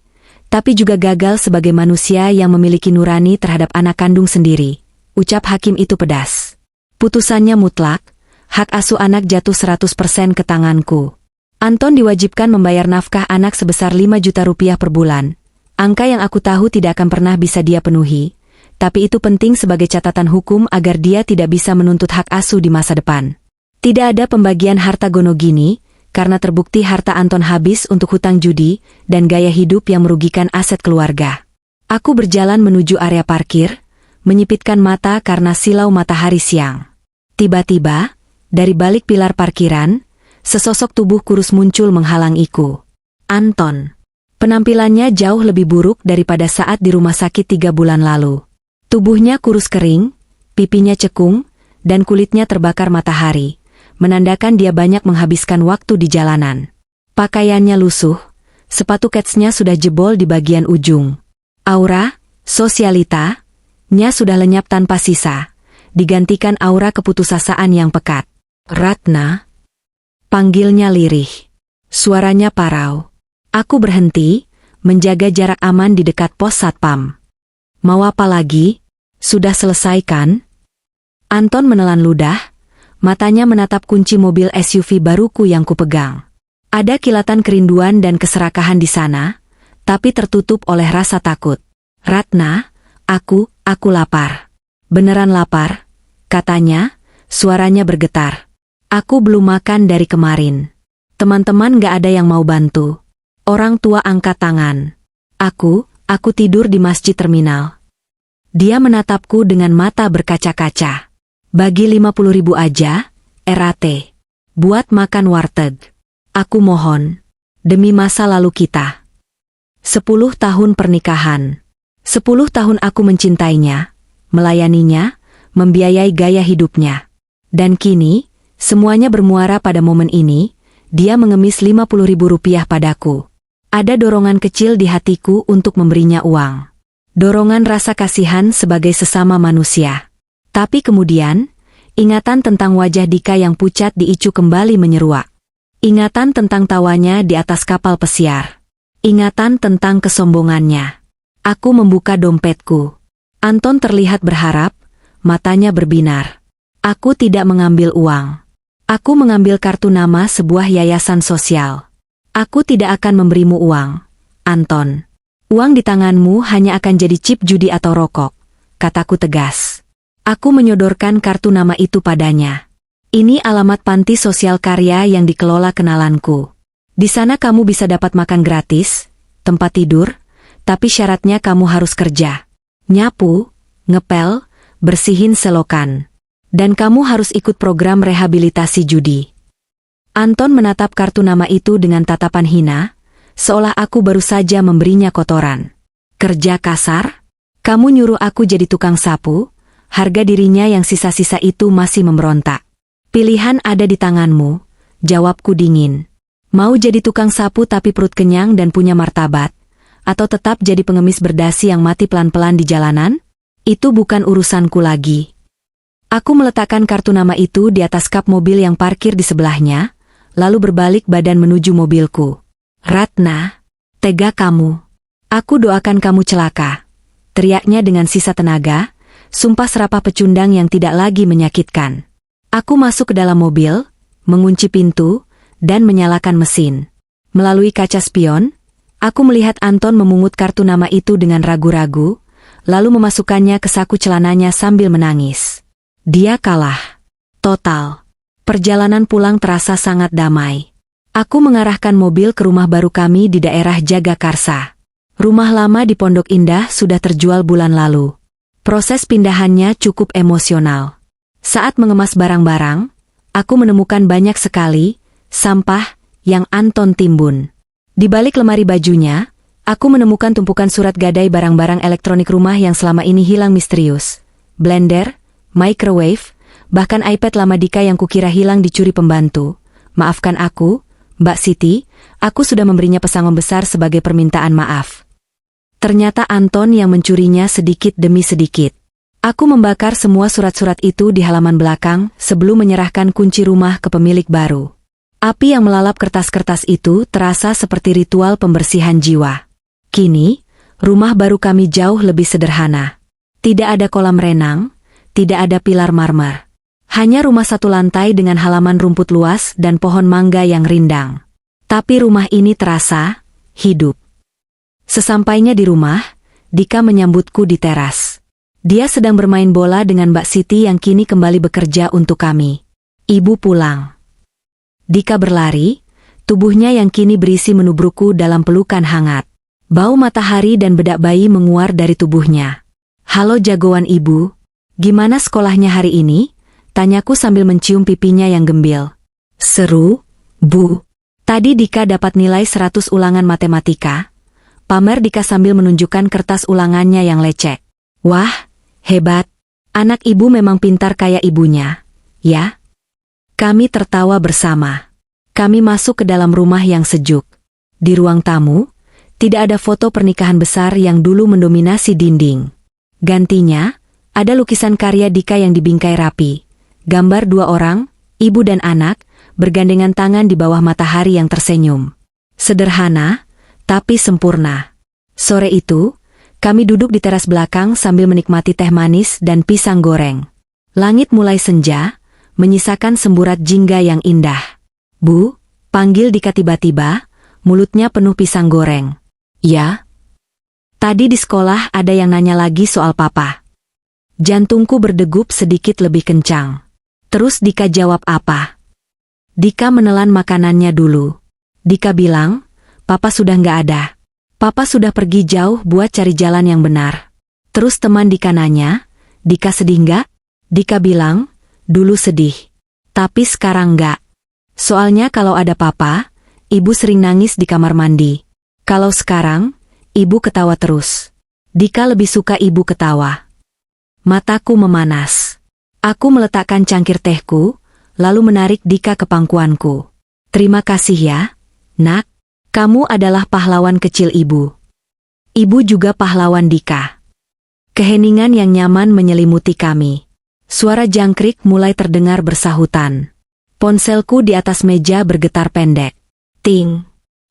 tapi juga gagal sebagai manusia yang memiliki nurani terhadap anak kandung sendiri. Ucap hakim itu pedas. Putusannya mutlak, hak asuh anak jatuh 100% ke tanganku. Anton diwajibkan membayar nafkah anak sebesar 5 juta rupiah per bulan. Angka yang aku tahu tidak akan pernah bisa dia penuhi, tapi itu penting sebagai catatan hukum agar dia tidak bisa menuntut hak asuh di masa depan. Tidak ada pembagian harta gono gini, karena terbukti harta Anton habis untuk hutang judi dan gaya hidup yang merugikan aset keluarga. Aku berjalan menuju area parkir, menyipitkan mata karena silau matahari siang. Tiba-tiba, dari balik pilar parkiran, sesosok tubuh kurus muncul menghalangiku. Anton. Penampilannya jauh lebih buruk daripada saat di rumah sakit 3 bulan lalu. Tubuhnya kurus kering, pipinya cekung, dan kulitnya terbakar matahari, menandakan dia banyak menghabiskan waktu di jalanan. Pakaiannya lusuh, sepatu ketsnya sudah jebol di bagian ujung. Aura, sosialita-nya sudah lenyap tanpa sisa, digantikan aura keputusasaan yang pekat. Ratna. Panggilnya lirih. Suaranya parau. Aku berhenti, menjaga jarak aman di dekat pos satpam. Mau apa lagi? Sudah selesai kan? Anton menelan ludah, matanya menatap kunci mobil SUV baruku yang kupegang. Ada kilatan kerinduan dan keserakahan di sana, tapi tertutup oleh rasa takut. Ratna, aku lapar. Beneran lapar? Katanya, suaranya bergetar. Aku belum makan dari kemarin. Teman-teman gak ada yang mau bantu. Orang tua angkat tangan. Aku tidur di masjid terminal. Dia menatapku dengan mata berkaca-kaca. Bagi 50.000 aja, RAT. Buat makan warteg. Aku mohon. Demi masa lalu kita. 10 tahun pernikahan. 10 tahun aku mencintainya, melayaninya, membiayai gaya hidupnya. Dan kini, semuanya bermuara pada momen ini, dia mengemis 50.000 rupiah padaku. Ada dorongan kecil di hatiku untuk memberinya uang. Dorongan rasa kasihan sebagai sesama manusia. Tapi kemudian, ingatan tentang wajah Dika yang pucat di Icu kembali menyeruak. Ingatan tentang tawanya di atas kapal pesiar. Ingatan tentang kesombongannya. Aku membuka dompetku. Anton terlihat berharap, matanya berbinar. Aku tidak mengambil uang. Aku mengambil kartu nama sebuah yayasan sosial. Aku tidak akan memberimu uang, Anton. Uang di tanganmu hanya akan jadi chip judi atau rokok, kataku tegas. Aku menyodorkan kartu nama itu padanya. Ini alamat panti sosial karya yang dikelola kenalanku. Di sana kamu bisa dapat makan gratis, tempat tidur, tapi syaratnya kamu harus kerja. Nyapu, ngepel, bersihin selokan. Dan kamu harus ikut program rehabilitasi judi. Anton menatap kartu nama itu dengan tatapan hina, seolah aku baru saja memberinya kotoran. Kerja kasar? Kamu nyuruh aku jadi tukang sapu? Harga dirinya yang sisa-sisa itu masih memberontak. Pilihan ada di tanganmu, jawabku dingin. Mau jadi tukang sapu tapi perut kenyang dan punya martabat? Atau tetap jadi pengemis berdasi yang mati pelan-pelan di jalanan? Itu bukan urusanku lagi. Aku meletakkan kartu nama itu di atas kap mobil yang parkir di sebelahnya, lalu berbalik badan menuju mobilku. Ratna, tega kamu. Aku doakan kamu celaka. Teriaknya dengan sisa tenaga, sumpah serapah pecundang yang tidak lagi menyakitkan. Aku masuk ke dalam mobil, mengunci pintu, dan menyalakan mesin. Melalui kaca spion, aku melihat Anton memungut kartu nama itu dengan ragu-ragu, lalu memasukkannya ke saku celananya sambil menangis. Dia kalah. Total. Perjalanan pulang terasa sangat damai. Aku mengarahkan mobil ke rumah baru kami di daerah Jagakarsa. Rumah lama di Pondok Indah sudah terjual bulan lalu. Proses pindahannya cukup emosional. Saat mengemas barang-barang, aku menemukan banyak sekali sampah yang Anton timbun. Di balik lemari bajunya, aku menemukan tumpukan surat gadai barang-barang elektronik rumah yang selama ini hilang misterius. Blender, microwave, bahkan iPad lama Dika yang kukira hilang dicuri pembantu. Maafkan aku, Mbak Siti, aku sudah memberinya pesangon besar sebagai permintaan maaf. Ternyata Anton yang mencurinya sedikit demi sedikit. Aku membakar semua surat-surat itu di halaman belakang sebelum menyerahkan kunci rumah ke pemilik baru. Api yang melalap kertas-kertas itu terasa seperti ritual pembersihan jiwa. Kini, rumah baru kami jauh lebih sederhana. Tidak ada kolam renang, tidak ada pilar marmer. Hanya rumah satu lantai dengan halaman rumput luas dan pohon mangga yang rindang. Tapi rumah ini terasa hidup. Sesampainya di rumah, Dika menyambutku di teras. Dia sedang bermain bola dengan Mbak Siti yang kini kembali bekerja untuk kami. Ibu pulang. Dika berlari, tubuhnya yang kini berisi menubrukku dalam pelukan hangat. Bau matahari dan bedak bayi menguar dari tubuhnya. "Halo jagoan ibu, gimana sekolahnya hari ini?" Tanyaku sambil mencium pipinya yang gembil. "Seru, Bu. Tadi Dika dapat nilai 100 ulangan matematika." Pamer Dika sambil menunjukkan kertas ulangannya yang lecek. "Wah, hebat. Anak ibu memang pintar kayak ibunya, ya?" Kami tertawa bersama. Kami masuk ke dalam rumah yang sejuk. Di ruang tamu, tidak ada foto pernikahan besar yang dulu mendominasi dinding. Gantinya, ada lukisan karya Dika yang dibingkai rapi. Gambar dua orang, ibu dan anak, bergandengan tangan di bawah matahari yang tersenyum. Sederhana, tapi sempurna. Sore itu, kami duduk di teras belakang sambil menikmati teh manis dan pisang goreng. Langit mulai senja, menyisakan semburat jingga yang indah. "Bu," panggil Dika tiba-tiba, mulutnya penuh pisang goreng. "Ya?" "Tadi di sekolah ada yang nanya lagi soal papa." Jantungku berdegup sedikit lebih kencang. Terus Dika jawab apa? Dika menelan makanannya dulu. Dika bilang, "Papa sudah nggak ada. Papa sudah pergi jauh buat cari jalan yang benar." Terus teman Dika nanya, "Dika sedih nggak?" Dika bilang, "Dulu sedih. Tapi sekarang nggak. Soalnya kalau ada papa, ibu sering nangis di kamar mandi. Kalau sekarang, ibu ketawa terus." Dika lebih suka ibu ketawa. Mataku memanas. Aku meletakkan cangkir tehku, lalu menarik Dika ke pangkuanku. "Terima kasih ya, Nak. Kamu adalah pahlawan kecil ibu." Ibu juga pahlawan Dika. Keheningan yang nyaman menyelimuti kami. Suara jangkrik mulai terdengar bersahutan. Ponselku di atas meja bergetar pendek. Ting.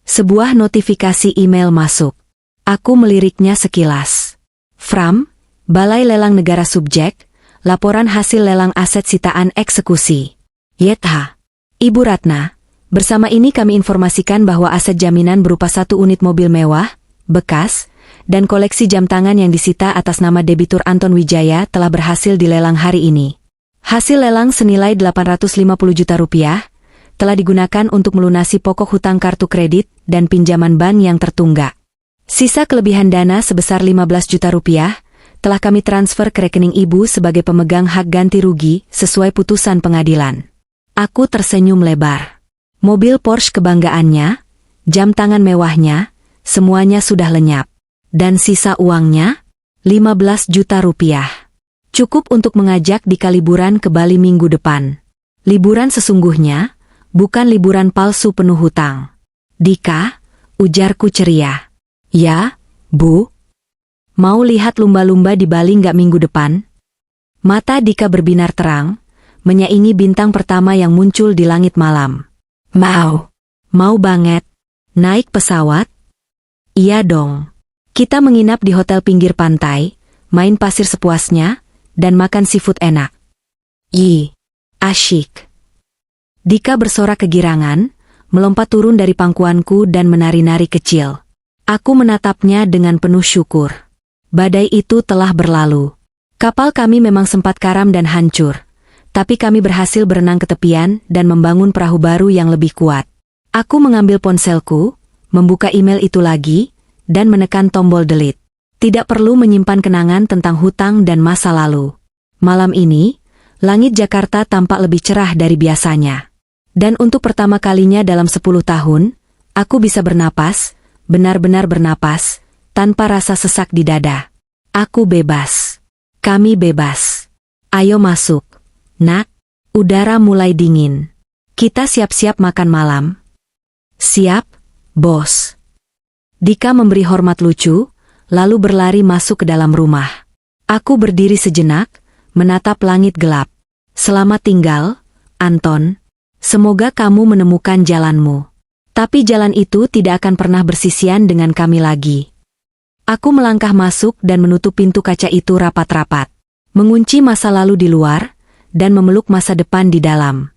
Sebuah notifikasi email masuk. Aku meliriknya sekilas. Fram, Balai Lelang Negara Subjek, laporan hasil lelang aset sitaan eksekusi. Yetha. Ibu Ratna, bersama ini kami informasikan bahwa aset jaminan berupa 1 unit mobil mewah, bekas, dan koleksi jam tangan yang disita atas nama debitur Anton Wijaya telah berhasil dilelang hari ini. Hasil lelang senilai 850 juta rupiah, telah digunakan untuk melunasi pokok hutang kartu kredit dan pinjaman bank yang tertunggak. Sisa kelebihan dana sebesar 15 juta rupiah, telah kami transfer ke rekening ibu sebagai pemegang hak ganti rugi sesuai putusan pengadilan. Aku tersenyum lebar. Mobil Porsche kebanggaannya, jam tangan mewahnya, semuanya sudah lenyap. Dan sisa uangnya, 15 juta rupiah. Cukup untuk mengajak Dika liburan ke Bali minggu depan. Liburan sesungguhnya, bukan liburan palsu penuh hutang. "Dika," ujarku ceria. "Ya, Bu. Mau lihat lumba-lumba di Bali nggak minggu depan?" Mata Dika berbinar terang, menyaingi bintang pertama yang muncul di langit malam. "Mau. Mau banget. Naik pesawat?" "Iya dong. Kita menginap di hotel pinggir pantai, main pasir sepuasnya, dan makan seafood enak." "Ih, asyik." Dika bersorak kegirangan, melompat turun dari pangkuanku dan menari-nari kecil. Aku menatapnya dengan penuh syukur. Badai itu telah berlalu. Kapal kami memang sempat karam dan hancur, tapi kami berhasil berenang ke tepian dan membangun perahu baru yang lebih kuat. Aku mengambil ponselku, membuka email itu lagi, dan menekan tombol delete. Tidak perlu menyimpan kenangan tentang hutang dan masa lalu. Malam ini, langit Jakarta tampak lebih cerah dari biasanya. Dan untuk pertama kalinya dalam 10 tahun, aku bisa bernapas, benar-benar bernapas, tanpa rasa sesak di dada. Aku bebas. Kami bebas. Ayo masuk, Nak. Udara mulai dingin. Kita siap-siap makan malam. Siap, Bos. Dika memberi hormat lucu, lalu berlari masuk ke dalam rumah. Aku berdiri sejenak, menatap langit gelap. "Selamat tinggal, Anton. Semoga kamu menemukan jalanmu. Tapi jalan itu tidak akan pernah bersisian dengan kami lagi." Aku melangkah masuk dan menutup pintu kaca itu rapat-rapat. Mengunci masa lalu di luar, dan memeluk masa depan di dalam.